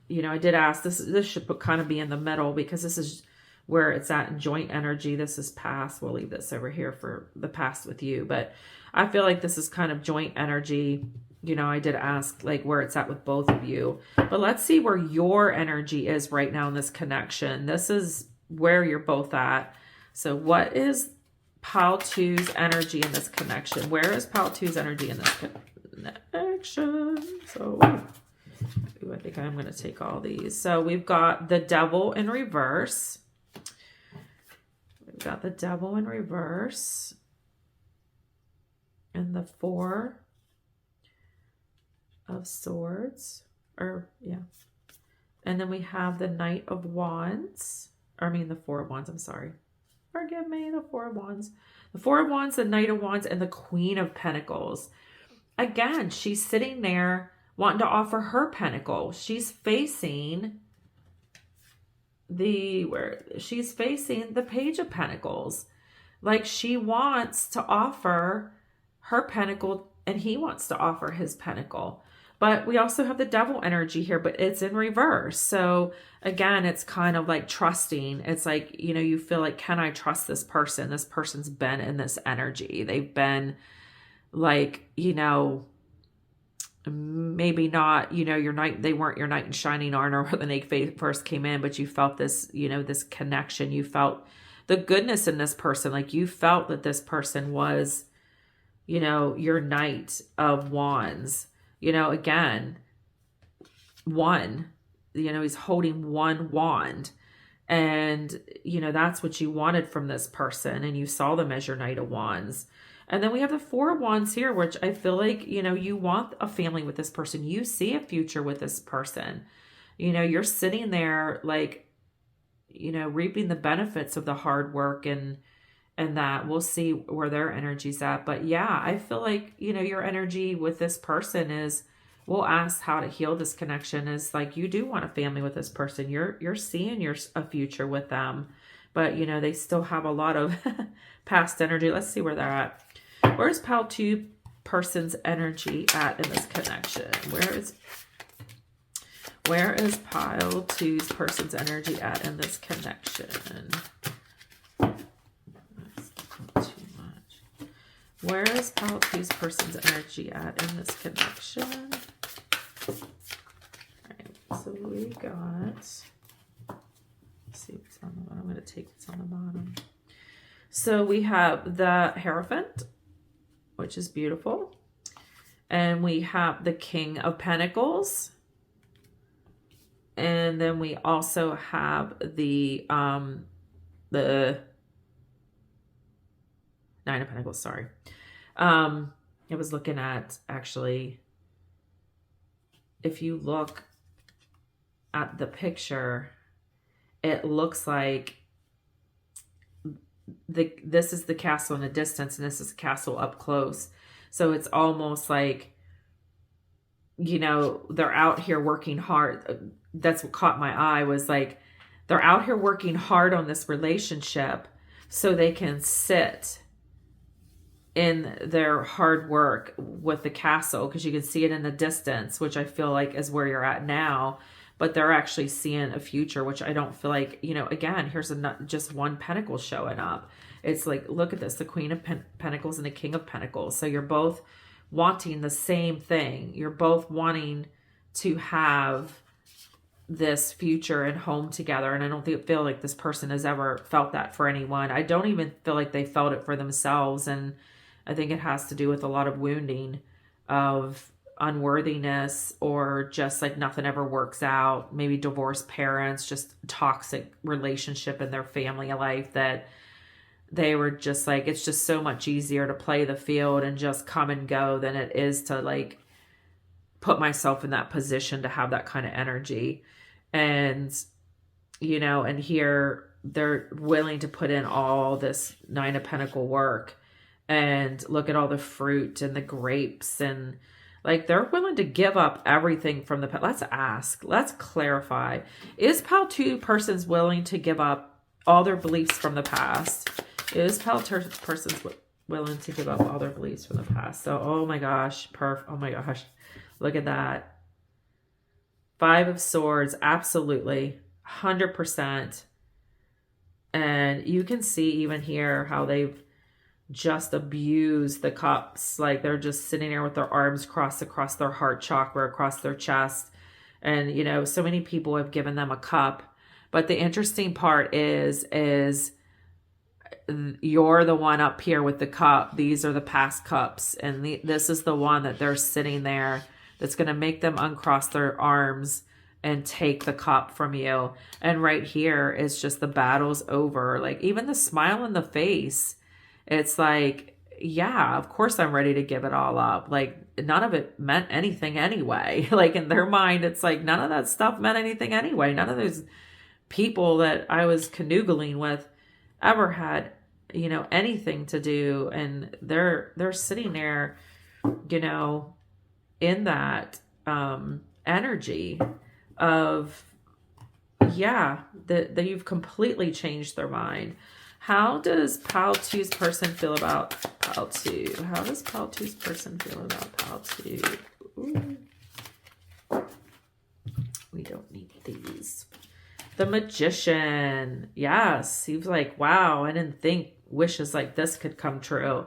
you know, I did ask, this should kind of be in the middle, because this is where it's at in joint energy. This is past. We'll leave this over here for the past with you, but I feel like this is kind of joint energy. You know, I did ask like where it's at with both of you, but let's see where your energy is right now in this connection. This is where you're both at. So what is pile 2's energy in this connection? Where is pile 2's energy in this connection? So I think I'm going to take all these. So we've got the Devil in reverse. We've got the Devil in reverse. And the 4 of Swords. And then we have the Knight of Wands. the Four of Wands, I'm sorry. Forgive me, the Four of Wands. The Four of Wands, the Knight of Wands, and the Queen of Pentacles. Again, she's sitting there wanting to offer her pentacle. She's facing the Page of Pentacles. Like, she wants to offer her pentacle and he wants to offer his pentacle. But we also have the Devil energy here, but it's in reverse. So again, it's kind of like trusting. It's like, you know, you feel like, can I trust this person? This person's been in this energy. They've been like, you know, maybe not, you know, they weren't your knight in shining armor when they first came in, but you felt this, you know, this connection. You felt the goodness in this person. Like, you felt that this person was, you know, your Knight of Wands. You know, again, one, you know, he's holding one wand. And, you know, that's what you wanted from this person. And you saw them as your Knight of Wands. And then we have the Four of Wands here, which I feel like, you know, you want a family with this person. You see a future with this person. You know, you're sitting there like, you know, reaping the benefits of the hard work and that. We'll see where their energy's at. But yeah, I feel like, you know, your energy with this person is, we'll ask how to heal this connection, is like, you do want a family with this person. You're seeing a future with them, but you know, they still have a lot of past energy. Let's see where they're at. Where's Pile 2 person's energy at in this connection? Where is Pile 2's person's energy at in this connection? Where is Pile 2's person's energy at in this connection? Alright, so we got, let's see what's on the bottom. I'm going to take what's on the bottom. So we have the Hierophant, which is beautiful. And we have the King of Pentacles. And then we also have the Nine of Pentacles, sorry. I was looking at, actually, if you look at the picture, it looks like this is the castle in the distance and this is the castle up close. So it's almost like, you know, they're out here working hard. That's what caught my eye, was like, they're out here working hard on this relationship so they can sit in their hard work with the castle, because you can see it in the distance, which I feel like is where you're at now. But they're actually seeing a future, which I don't feel like, you know, again, here's just one pentacle showing up. It's like, look at this, the Queen of Pentacles and the King of Pentacles. So you're both wanting the same thing. You're both wanting to have this future and home together. And I don't feel like this person has ever felt that for anyone. I don't even feel like they felt it for themselves. And I think it has to do with a lot of wounding of unworthiness, or just like nothing ever works out. Maybe divorced parents, just toxic relationship in their family life, that they were just like, it's just so much easier to play the field and just come and go than it is to like put myself in that position to have that kind of energy. And, you know, and here they're willing to put in all this Nine of Pentacle work and look at all the fruit and the grapes, and like, they're willing to give up everything from the past. Let's ask, let's clarify. Is Pile 2 persons willing to give up all their beliefs from the past? Is Pile 2 persons willing to give up all their beliefs from the past? So, oh my gosh, oh my gosh, look at that. Five of Swords, absolutely, 100%. And you can see even here how they've just abuse the cups. Like, they're just sitting there with their arms crossed across their heart chakra, across their chest. And, you know, so many people have given them a cup. But the interesting part is you're the one up here with the cup. These are the past cups. And this is the one that they're sitting there that's going to make them uncross their arms and take the cup from you. And right here is just the battle's over. Like, even the smile in the face, it's like, yeah, of course I'm ready to give it all up. Like, none of it meant anything anyway. Like, in their mind, it's like, none of that stuff meant anything anyway. None of those people that I was canoogling with ever had, anything to do. And they're sitting there, in that energy of, yeah, that you've completely changed their mind. How does Pile 2's person feel about Pile 2? How does Pile 2's person feel about Pile 2? Ooh. We don't need these. The Magician. Yes. He was like, wow, I didn't think wishes like this could come true.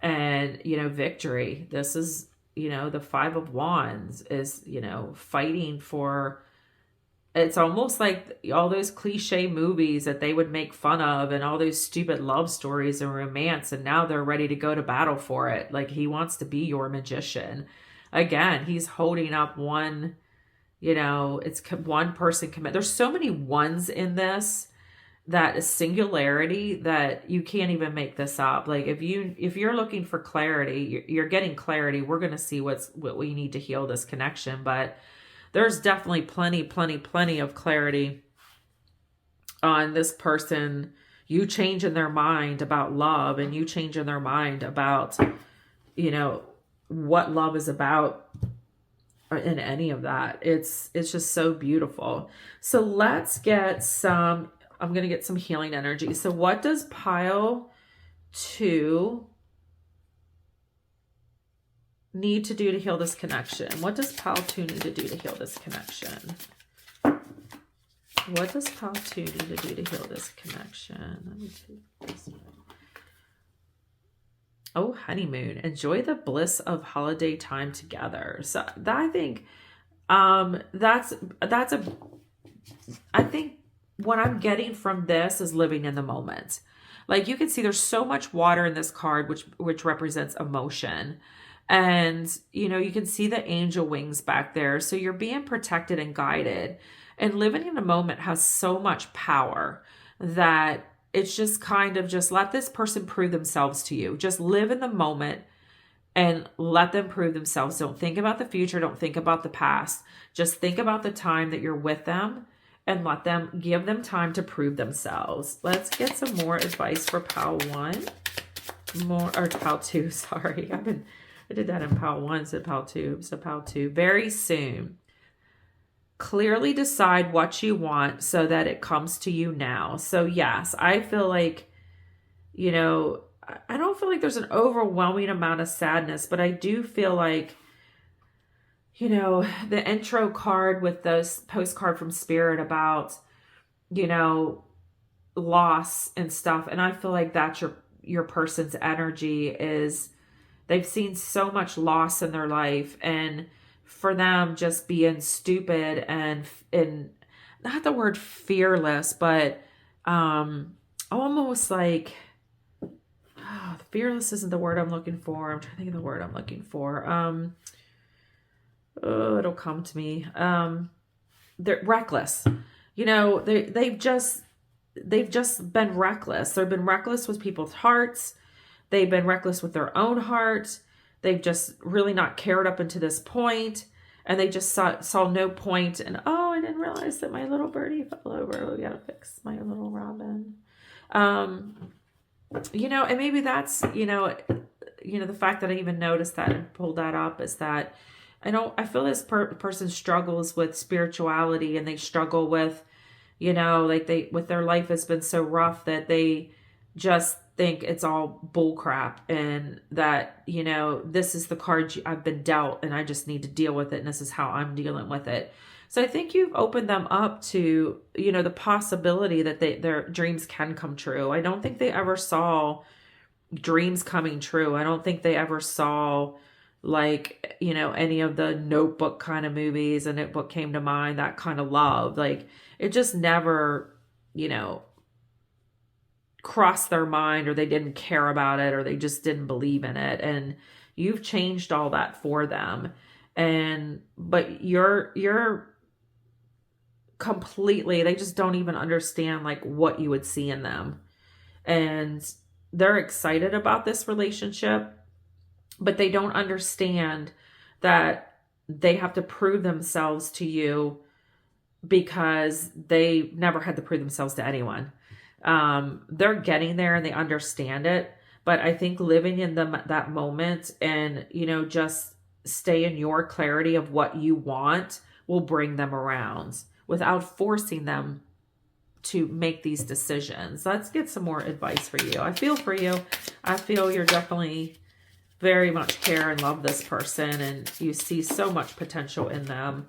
And, victory. This is, the Five of Wands is, fighting for... It's almost like all those cliche movies that they would make fun of and all those stupid love stories and romance. And now they're ready to go to battle for it. Like, he wants to be your magician. Again, he's holding up one, it's one person commit. There's so many ones in this that is singularity that you can't even make this up. Like, if you're looking for clarity, you're getting clarity. We're going to see what we need to heal this connection. But there's definitely plenty of clarity on this person. You changing their mind about love, and you changing their mind about, what love is about in any of that. It's just so beautiful. So let's get some, I'm going to get some healing energy. So what does Pile 2 need to do to heal this connection? What does Pile 2 need to do to heal this connection? What does Pile 2 need to do to heal this connection? Let me take this one. Oh, honeymoon. Enjoy the bliss of holiday time together. So that, I think I think what I'm getting from this is living in the moment. Like, you can see there's so much water in this card, which represents emotion. And, you can see the angel wings back there. So you're being protected and guided. And living in the moment has so much power that it's just kind of just let this person prove themselves to you. Just live in the moment and let them prove themselves. Don't think about the future. Don't think about the past. Just think about the time that you're with them and give them time to prove themselves. Let's get some more advice for Pile 1. Pile 2, sorry. I did that in Pile 1, said Pile 2. So Pile 2, very soon. Clearly decide what you want so that it comes to you now. So yes, I feel like, I don't feel like there's an overwhelming amount of sadness, but I do feel like, the intro card with this postcard from Spirit about, loss and stuff. And I feel like that's your person's energy is they've seen so much loss in their life, and for them just being stupid and not the word fearless, but almost like fearless isn't the word I'm looking for. I'm trying to think of the word I'm looking for. It'll come to me. They're reckless. They've just been reckless. They've been reckless with people's hearts. They've been reckless with their own heart. They've just really not cared up until this point, and they just saw no point. And oh, I didn't realize that my little birdie fell over. We gotta fix my little robin. And maybe that's the fact that I even noticed that and pulled that up is that I feel this person struggles with spirituality, and they struggle with, with their life has been so rough that they just think it's all bull crap, and that, this is the card I've been dealt and I just need to deal with it. And this is how I'm dealing with it. So I think you've opened them up to, the possibility that their dreams can come true. I don't think they ever saw dreams coming true. I don't think they ever saw like, any of the Notebook kind of movies, and Notebook came to mind, that kind of love. Like, it just never, crossed their mind, or they didn't care about it, or they just didn't believe in it. And you've changed all that for them. But you're completely, they just don't even understand like what you would see in them. And they're excited about this relationship, but they don't understand that they have to prove themselves to you because they never had to prove themselves to anyone. They're getting there and they understand it. But I think living in that moment and, just stay in your clarity of what you want will bring them around without forcing them to make these decisions. Let's get some more advice for you. I feel for you. I feel you're definitely very much care and love this person, and you see so much potential in them,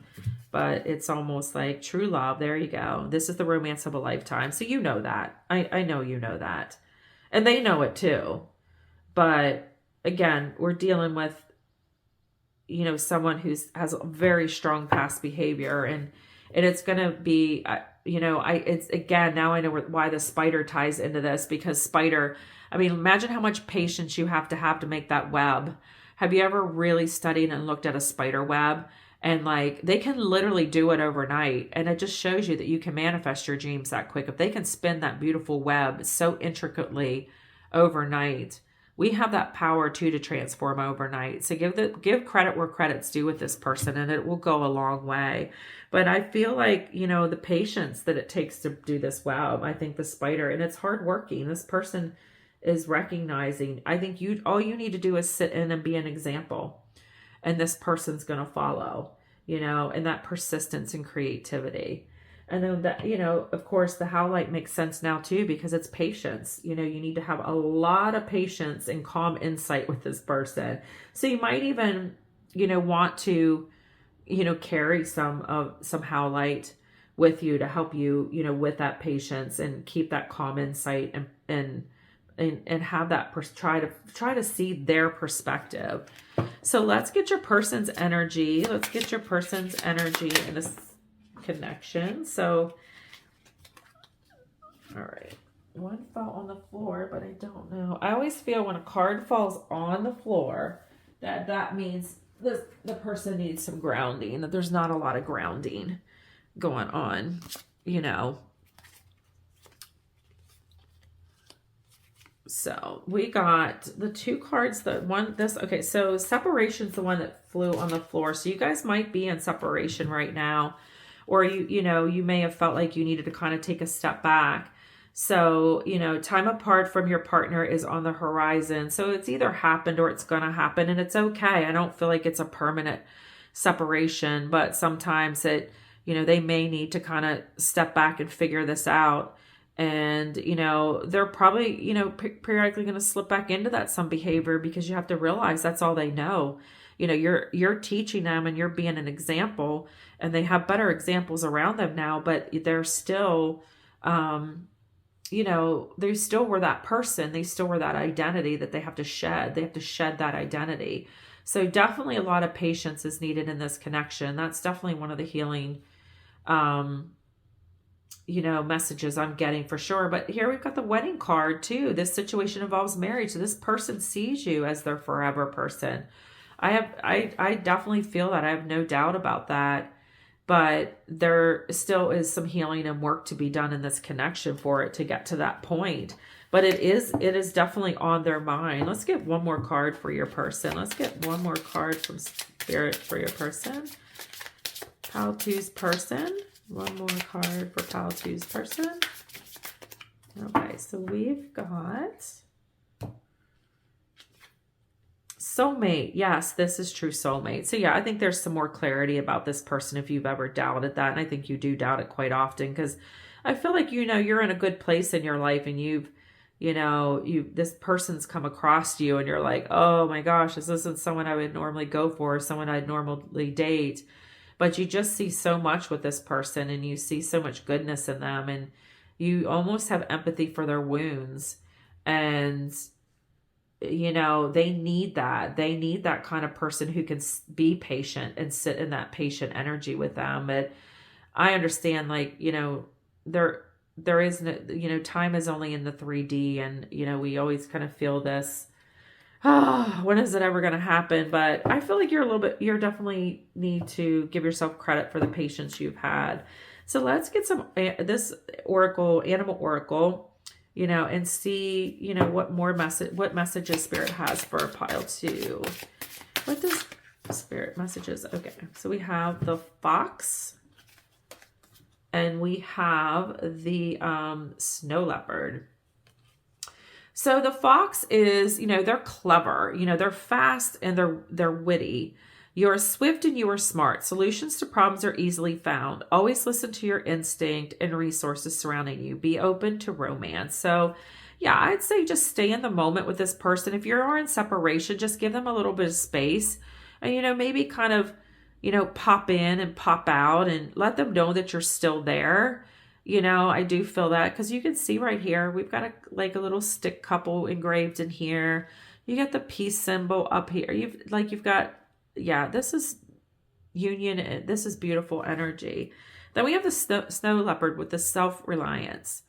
but it's almost like true love. There you go. This is the romance of a lifetime. So you know that. I know you know that. And they know it too. But again, we're dealing with, someone has a very strong past behavior, and it's going to be, it's again, now I know why the spider ties into this, because spider, imagine how much patience you have to make that web. Have you ever really studied and looked at a spider web? And like, they can literally do it overnight. And it just shows you that you can manifest your dreams that quick. If they can spin that beautiful web so intricately overnight, we have that power too to transform overnight. So give credit where credit's due with this person, and it will go a long way. But I feel like, the patience that it takes to do this web, I think the spider, and it's hardworking. This person is recognizing, I think all you need to do is sit in and be an example. And this person's going to follow, and that persistence and creativity. And then that, of course, the howlite makes sense now too, because it's patience. You need to have a lot of patience and calm insight with this person. So you might even, want to, carry some howlite with you to help you, with that patience and keep that calm insight and have that try to see their perspective. So let's get your person's energy. Let's get your person's energy in this connection. So, all right. One fell on the floor, but I don't know. I always feel when a card falls on the floor that means the person needs some grounding, that there's not a lot of grounding going on, So we got the two cards, okay, so separation's the one that flew on the floor. So you guys might be in separation right now, or you may have felt like you needed to kind of take a step back. So, time apart from your partner is on the horizon. So it's either happened or it's going to happen, and it's okay. I don't feel like it's a permanent separation, but sometimes they may need to kind of step back and figure this out. And, they're probably, periodically going to slip back into that some behavior, because you have to realize that's all they know. You're teaching them and you're being an example, and they have better examples around them now, but they're still, they still were that person. They still were that identity that they have to shed. They have to shed that identity. So definitely a lot of patience is needed in this connection. That's definitely one of the healing, messages I'm getting for sure. But here we've got the wedding card too. This situation involves marriage. So this person sees you as their forever person. I definitely feel that. I have no doubt about that. But there still is some healing and work to be done in this connection for it to get to that point. But it is definitely on their mind. Let's get one more card for your person. Let's get one more card from Spirit for your person. Pile 2's person. One more card for Pile 2's person. Okay, so we've got soulmate. Yes, this is true, soulmate. So yeah, I think there's some more clarity about this person if you've ever doubted that. And I think you do doubt it quite often, because I feel like, you're in a good place in your life, and this person's come across you and you're like, oh my gosh, this isn't someone I would normally go for, someone I'd normally date. But you just see so much with this person, and you see so much goodness in them, and you almost have empathy for their wounds. And, they need that. They need that kind of person who can be patient and sit in that patient energy with them. But I understand, there is no, time is only in the 3D, and, we always kind of feel this, when is it ever going to happen? But I feel like you're definitely need to give yourself credit for the patience you've had. So let's get this animal oracle, and see, what messages Spirit has for Pile 2. What does Spirit messages? Okay. So we have the fox, and we have the snow leopard. So the fox is, they're clever, they're fast and they're witty. You are swift and you are smart. Solutions to problems are easily found. Always listen to your instinct and resources surrounding you. Be open to romance. So yeah, I'd say just stay in the moment with this person. If you are in separation, just give them a little bit of space and, maybe kind of, pop in and pop out and let them know that you're still there. I do feel that because you can see right here, we've got a little stick couple engraved in here. You got the peace symbol up here. You've got, yeah, this is union. This is beautiful energy. Then we have the snow leopard with the self-reliance.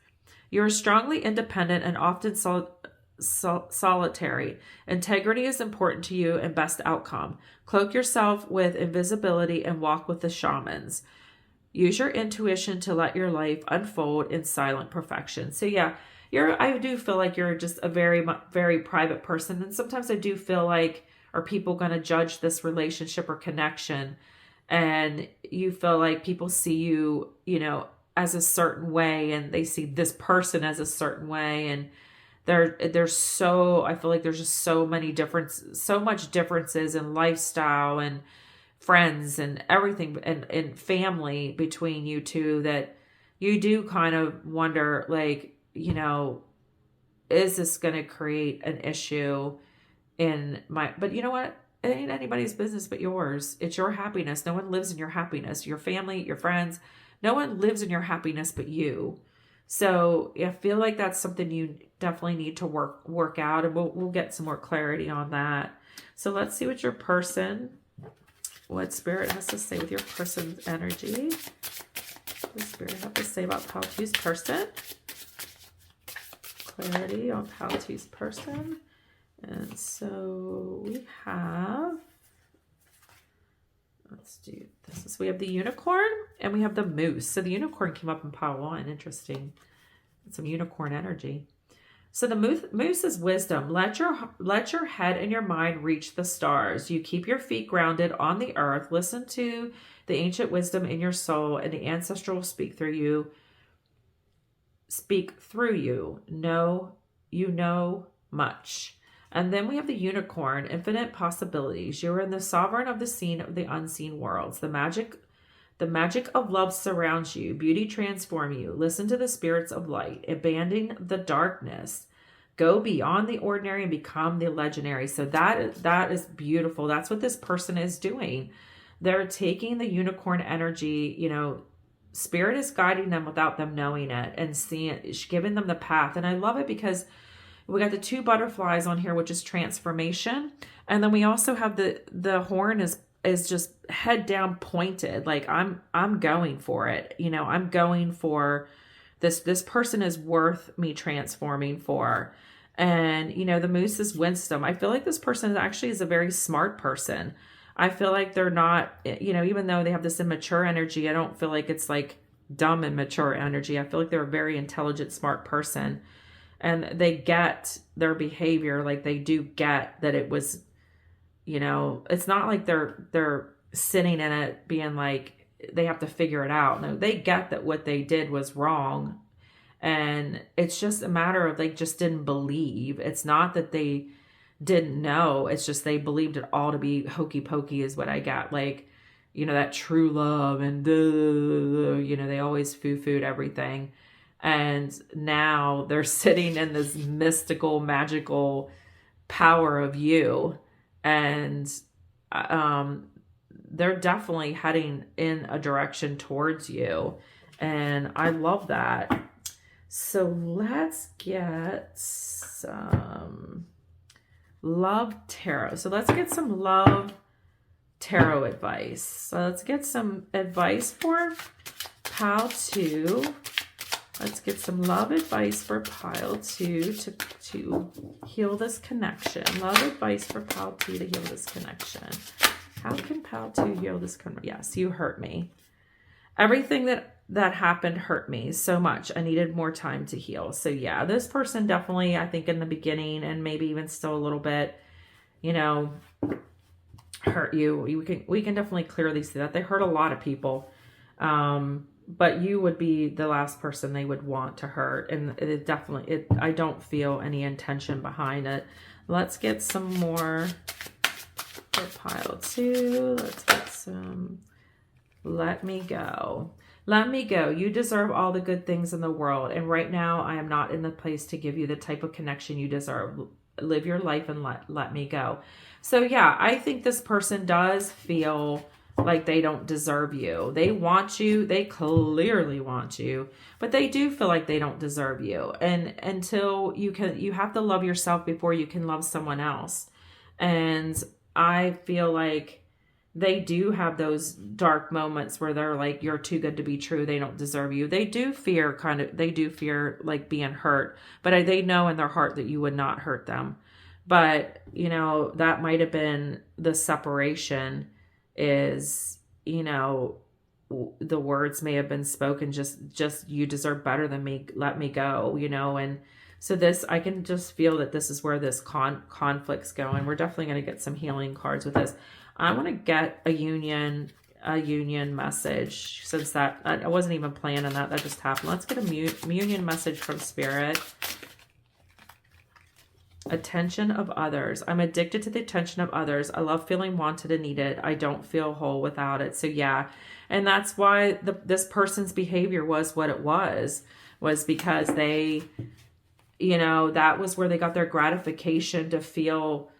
You're strongly independent and often solitary. Integrity is important to you and best outcome. Cloak yourself with invisibility and walk with the shamans. Use your intuition to let your life unfold in silent perfection. So yeah, I do feel like you're just a very, very private person. And sometimes I do feel like, are people going to judge this relationship or connection? And you feel like people see you, as a certain way, and they see this person as a certain way. And I feel like there's just so much differences in lifestyle and friends and everything and family between you two that you do kind of wonder, is this going to create an issue but you know what? It ain't anybody's business but yours. It's your happiness. No one lives in your happiness. Your family, your friends, no one lives in your happiness but you. So I feel like that's something you definitely need to work out, and we'll get some more clarity on that. So let's see what Spirit has to say with your person's energy. What does Spirit have to say about Paltu's person? Clarity on Paltu's person. And so we have, let's do this. So we have the unicorn and we have the moose. So the unicorn came up in pile 1. Interesting. Some unicorn energy. So the moose is wisdom. Let your head and your mind reach the stars. You keep your feet grounded on the earth. Listen to the ancient wisdom in your soul, and the ancestral will speak through you. You know much. And then we have the unicorn, infinite possibilities. You're in the sovereign of the seen of the unseen worlds. The magic of love surrounds you. Beauty transform you. Listen to the spirits of light. Abandon the darkness. Go beyond the ordinary and become the legendary. So that is beautiful. That's what this person is doing. They're taking the unicorn energy, Spirit is guiding them without them knowing it and seeing it, giving them the path. And I love it because we got the 2 butterflies on here, which is transformation. And then we also have the horn is just head down pointed. Like I'm going for it. I'm going for this. This person is worth me transforming for. And, the moose is wisdom. I feel like this person actually is a very smart person. I feel like they're not, even though they have this immature energy, I don't feel like it's like dumb immature energy. I feel like they're a very intelligent, smart person. And they get their behavior, like they do get that it was, it's not like they're sitting in it being like they have to figure it out. No, they get that what they did was wrong. And it's just a matter of they just didn't believe. It's not that they didn't know. It's just they believed it all to be hokey pokey is what I got. Like, that true love and, they always foo-fooed everything. And now they're sitting in this mystical, magical power of you. And they're definitely heading in a direction towards you. And I love that. So let's get some love tarot. So let's get some love tarot advice. So let's get some advice for pile 2. Let's get some love advice for pile 2 to heal this connection. Love advice for pile 2 to heal this connection. How can pile 2 heal this connection? Yes, you hurt me. Everything that happened hurt me so much. I needed more time to heal. So yeah, this person definitely, I think in the beginning and maybe even still a little bit, hurt you. We can definitely clearly see that. They hurt a lot of people. but you would be the last person they would want to hurt. And it definitely, I don't feel any intention behind it. Let's get some more for pile 2. Let's get some, let me go. Let me go. You deserve all the good things in the world. And right now, I am not in the place to give you the type of connection you deserve. Live your life and let me go. So yeah, I think this person does feel like they don't deserve you. They want you. They clearly want you, but they do feel like they don't deserve you. And until you have to love yourself before you can love someone else. And I feel like they do have those dark moments where they're like, you're too good to be true. They don't deserve you. They do fear like being hurt, but they know in their heart that you would not hurt them. But, you know, that might have been the separation is, you know, the words may have been spoken, just you deserve better than me. Let me go, you know? And so this, I can just feel that this is where this conflict's going. We're definitely going to get some healing cards with this. I want to get a union message, since that I wasn't even planning that just happened. Let's get a union message from Spirit. Attention of others. I'm addicted to the attention of others. I love feeling wanted and needed. I don't feel whole without it. So yeah, and that's why this person's behavior was what it was because they, you know, that was where they got their gratification to feel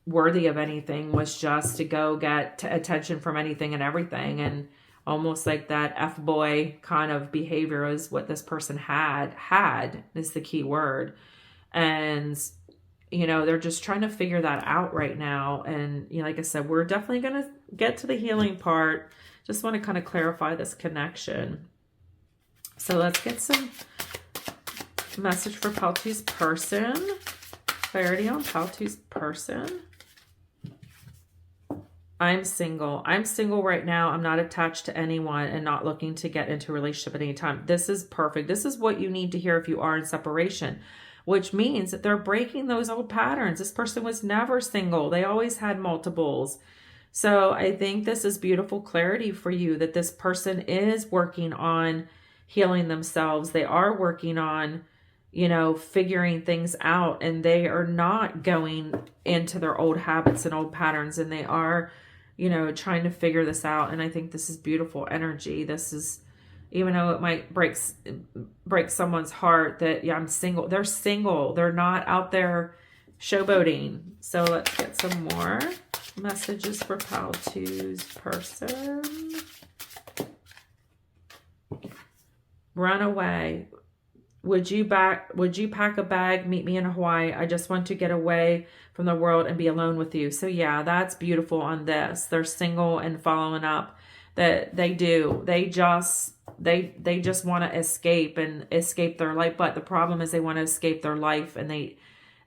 worthy of anything, was just to go get attention from anything and everything. And almost like that F-boy kind of behavior is what this person had is the key word. And, you know, they're just trying to figure that out right now. And, you know, like I said, we're definitely going to get to the healing part. Just want to kind of clarify this connection. So let's get some message for pile 2's person. Clarity on pile 2's person. I'm single. I'm single right now. I'm not attached to anyone and not looking to get into a relationship at any time. This is perfect. This is what you need to hear if you are in separation, which means that they're breaking those old patterns. This person was never single. They always had multiples. So I think this is beautiful clarity for you that this person is working on healing themselves. They are working on, you know, figuring things out, and they are not going into their old habits and old patterns, and they are, you know, trying to figure this out. And I think this is beautiful energy. This is, even though it might break someone's heart that, yeah, I'm single. They're single. They're not out there showboating. So let's get some more messages for pile 2's person. Run away. Would you pack a bag, meet me in Hawaii? I just want to get away from the world and be alone with you. So yeah, that's beautiful on this. They're single and following up that they do. They just want to escape their life. But the problem is they want to escape their life, and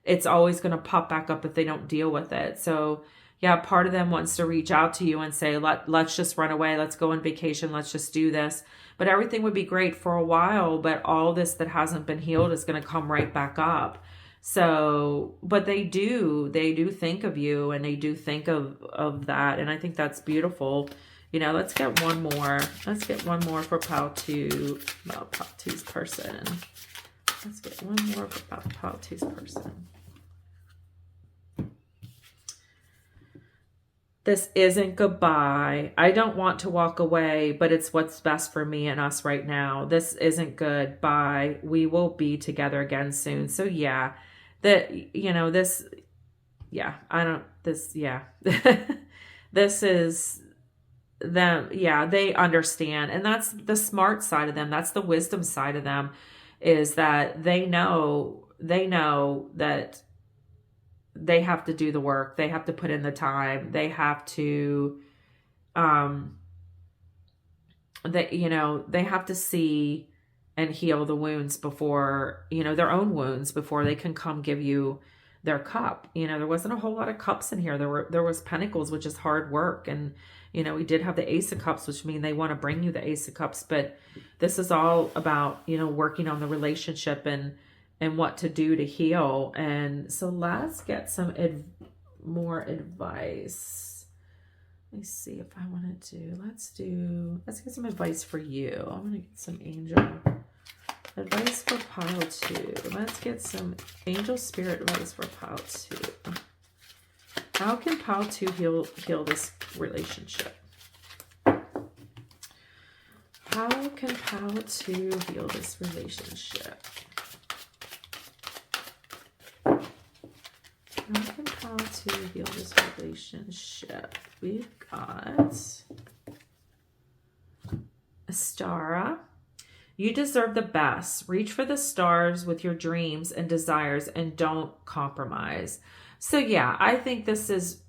it's always going to pop back up if they don't deal with it. So yeah, part of them wants to reach out to you and say, let's just run away. Let's go on vacation. Let's just do this. But everything would be great for a while, but all this that hasn't been healed is going to come right back up. So, but they do think of you, and they do think of that. And I think that's beautiful. You know, let's get one more. Let's get one more for pile 2, pile 2's person. Let's get one more for pile 2's person. This isn't goodbye. I don't want to walk away, but it's what's best for me and us right now. This isn't goodbye. We will be together again soon. So yeah, this is them. Yeah, they understand. And that's the smart side of them. That's the wisdom side of them, is that they know that they have to do the work. They have to put in the time. They have to, they have to see and heal the wounds before, their own wounds, before they can come give you their cup. There wasn't a whole lot of cups in here. There was pentacles, which is hard work. And, we did have the Ace of Cups, which means they want to bring you the Ace of Cups, but this is all about, working on the relationship and what to do to heal. And so let's get some more advice Let me see if I want to let's get some advice for you. I'm going to get some angel advice for pile 2. Let's get some angel spirit advice for pile 2. How can pile 2 heal this relationship? How can pile 2 heal this relationship? How can pile 2 heal this relationship? We've got Astara. You deserve the best. Reach for the stars with your dreams and desires and don't compromise. So yeah, I think this is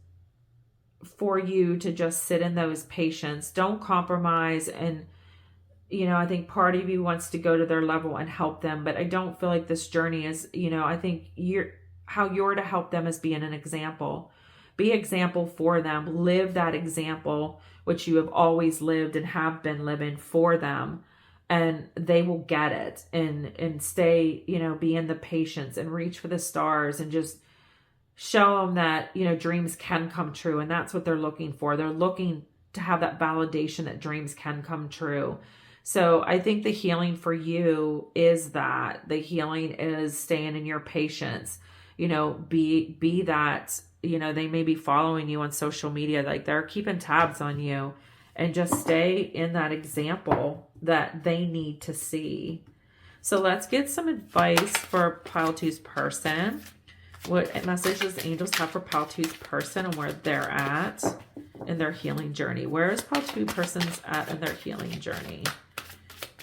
for you to just sit in those patience. Don't compromise. And, you know, I think part of you wants to go to their level and help them, but I don't feel like this journey is, you know, I think how you're to help them is being an example. Be example for them. Live that example, which you have always lived and have been living for them. And they will get it and stay, you know, be in the patience and reach for the stars and just show them that, you know, dreams can come true. And that's what they're looking for. They're looking to have that validation that dreams can come true. So I think the healing for you is that. The healing is staying in your patience. You know, be that, you know, they may be following you on social media, like they're keeping tabs on you, and just stay in that example that they need to see. So let's get some advice for pile 2's person. What messages angels have for pile 2's person and where they're at in their healing journey. Where is pile 2 person's at in their healing journey?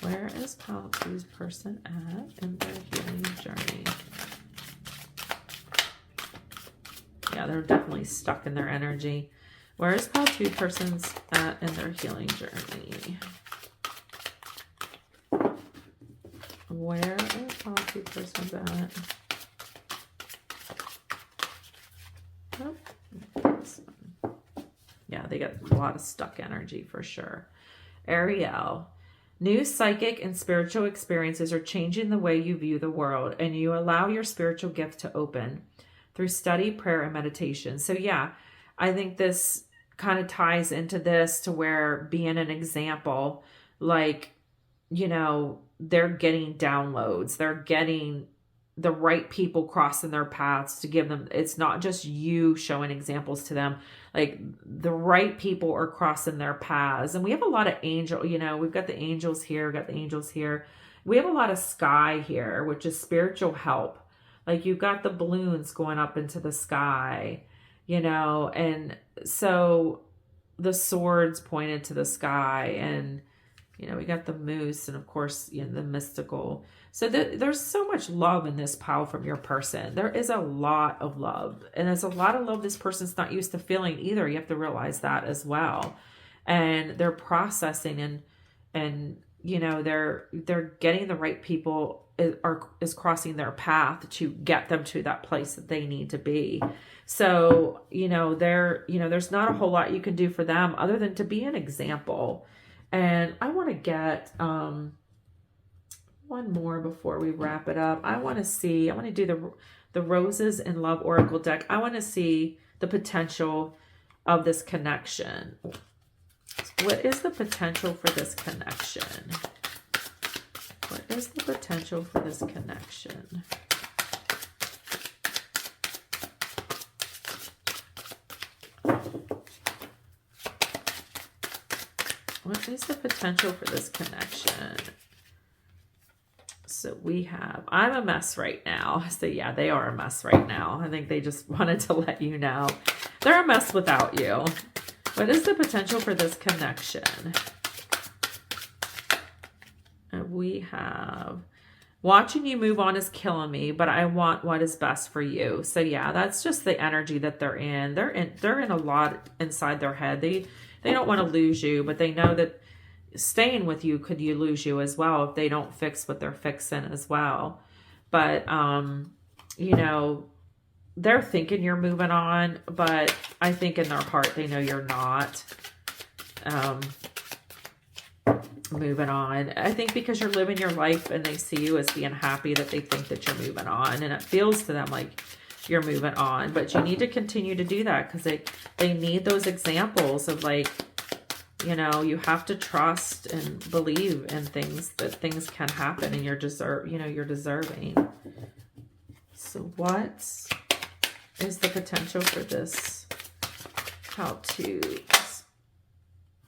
Where is pile 2's person at in their healing journey? Yeah, they're definitely stuck in their energy. Where is pile 2 person's at in their healing journey? Where is pile 2 person's at? Oh, yeah, they got a lot of stuck energy for sure. Ariel, new psychic and spiritual experiences are changing the way you view the world, and you allow your spiritual gift to open through study, prayer, and meditation. So yeah, I think this kind of ties into this, to where being an example, like, you know, they're getting downloads, they're getting the right people crossing their paths to give them, it's not just you showing examples to them, like the right people are crossing their paths. And we have a lot of angel, you know, we've got the angels here, we've got the angels here. We have a lot of sky here, which is spiritual help. Like you've got the balloons going up into the sky, you know, and so the swords pointed to the sky, and, you know, we got the moose, and of course, you know, the mystical. So there's so much love in this pile from your person. There is a lot of love, and there's a lot of love this person's not used to feeling either. You have to realize that as well. And they're processing and you know, they're getting the right people is crossing their path to get them to that place that they need to be. So, you know, there's not a whole lot you can do for them other than to be an example. And I want to get one more before we wrap it up. I want to do the Roses in Love Oracle deck. I want to see the potential of this connection. What is the potential for this connection? What is the potential for this connection? What is the potential for this connection? So we have, I'm a mess right now. So yeah, they are a mess right now. I think they just wanted to let you know. They're a mess without you. What is the potential for this connection? And we have, watching you move on is killing me, but I want what is best for you. So yeah, that's just the energy that they're in. They're in a lot inside their head. They don't want to lose you, but they know that staying with you could lose you as well if they don't fix what they're fixing as well. But you know, they're thinking you're moving on, but I think in their heart they know you're not moving on. I think because you're living your life and they see you as being happy, that they think that you're moving on, and it feels to them like you're moving on. But you need to continue to do that because they need those examples of like, you know, you have to trust and believe in things, that things can happen and you're you're deserving. So what is the potential for this? How to...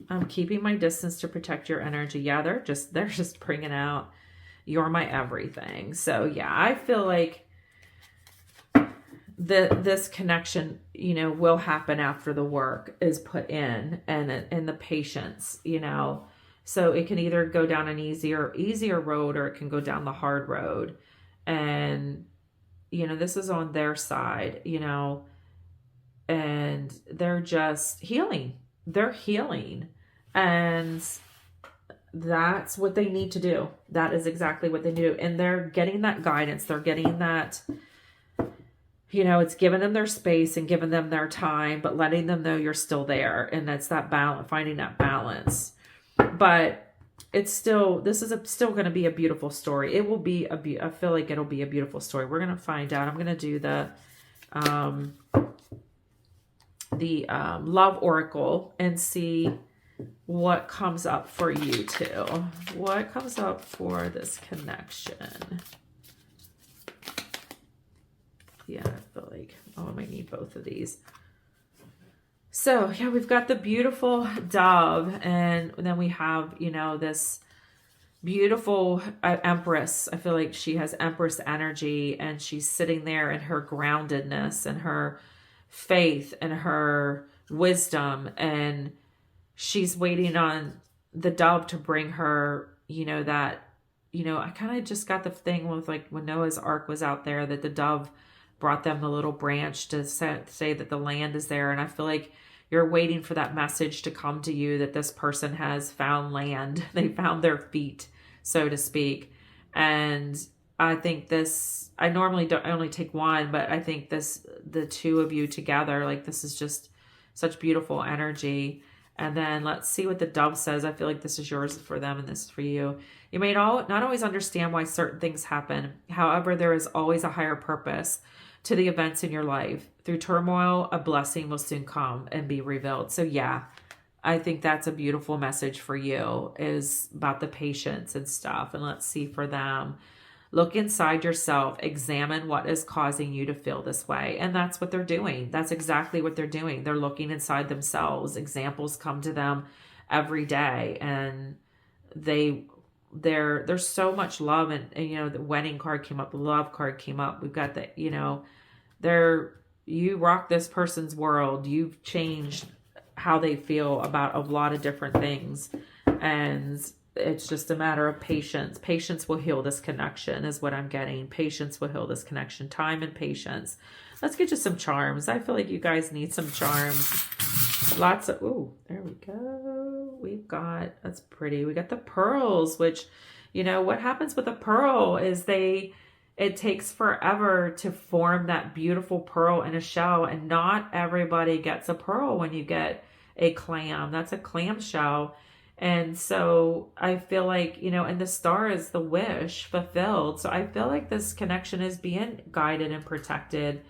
I'm keeping my distance to protect your energy. Yeah, they're just bringing out, you're my everything. So yeah, I feel like this connection, you know, will happen after the work is put in and the patience, you know. So it can either go down an easier road, or it can go down the hard road. And, you know, this is on their side, you know, and they're just healing. They're healing. And that's what they need to do. That is exactly what they do. And they're getting that guidance. They're getting that, you know, it's giving them their space and giving them their time, but letting them know you're still there. And that's that balance, finding that balance. But it's still, this is still going to be a beautiful story. It will be I feel like it'll be a beautiful story. We're going to find out. I'm going to do the love oracle and see what comes up for you too. What comes up for this connection? Yeah, I feel like, oh, I might need both of these. So yeah, we've got the beautiful dove, and then we have, you know, this beautiful empress. I feel like she has empress energy, and she's sitting there in her groundedness and her faith and her wisdom, and she's waiting on the dove to bring her, you know, that, you know, I kind of just got the thing with like when Noah's Ark was out there, that the dove brought them the little branch to say that the land is there. And I feel like you're waiting for that message to come to you that this person has found land. They found their feet, so to speak. And I think this, I normally don't, I only take one, but I think this, the two of you together, like this is just such beautiful energy. And then let's see what the dove says. I feel like this is yours for them and this is for you. You may not always understand why certain things happen. However, there is always a higher purpose to the events in your life. Through turmoil, a blessing will soon come and be revealed. So yeah, I think that's a beautiful message for you, is about the patience and stuff. And let's see for them. Look inside yourself, examine what is causing you to feel this way. And that's what they're doing. That's exactly what they're doing. They're looking inside themselves. Examples come to them every day, and there's so much love. And you know, the wedding card came up, the love card came up. We've got the, you know, you rock this person's world. You've changed how they feel about a lot of different things. And it's just a matter of patience. Patience will heal this connection is what I'm getting. Patience will heal this connection. Time and patience. Let's get you some charms. I feel like you guys need some charms. Lots of, ooh, there we go. We've got, that's pretty. We got the pearls, which, you know, what happens with a pearl is it takes forever to form that beautiful pearl in a shell. And not everybody gets a pearl when you get a clam. That's a clam shell. And so I feel like, you know, and the star is the wish fulfilled. So I feel like this connection is being guided and protected,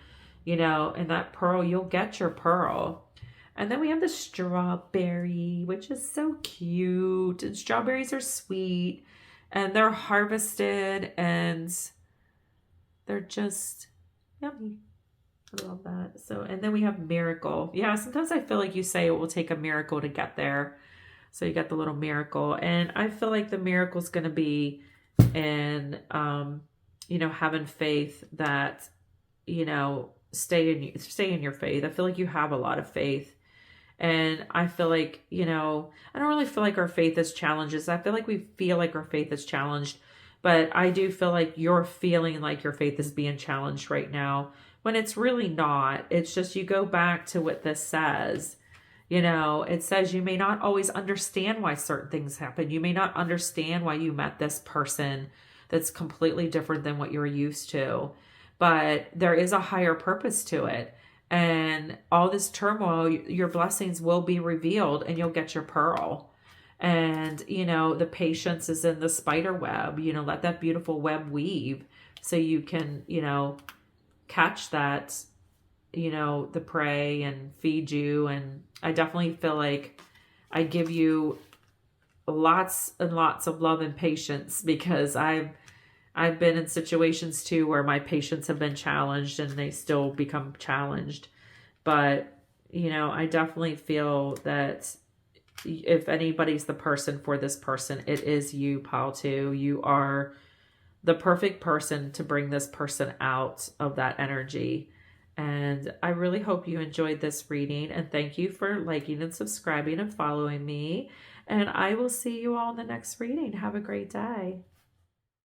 you know, and that pearl, you'll get your pearl. And then we have the strawberry, which is so cute. And strawberries are sweet and they're harvested and they're just yummy. I love that. So, and then we have miracle. Yeah, sometimes I feel like you say it will take a miracle to get there. So you got the little miracle, and I feel like the miracle is going to be in, you know, having faith that, you know, stay in your faith. I feel like you have a lot of faith, and I feel like, you know, I don't really feel like our faith is challenged. I feel like we feel like our faith is challenged, but I do feel like you're feeling like your faith is being challenged right now when it's really not. It's just, you go back to what this says. You know, it says you may not always understand why certain things happen. You may not understand why you met this person that's completely different than what you're used to. But there is a higher purpose to it. And all this turmoil, your blessings will be revealed and you'll get your pearl. And, you know, the patience is in the spider web. You know, let that beautiful web weave so you can, you know, catch that, the prey and feed you. And I definitely feel like I give you lots and lots of love and patience, because I've been in situations too where my patients have been challenged and they still become challenged. But, I definitely feel that if anybody's the person for this person, it is you, Pile 2. You are the perfect person to bring this person out of that energy. And I really hope you enjoyed this reading, and thank you for liking and subscribing and following me. And I will see you all in the next reading. Have a great day.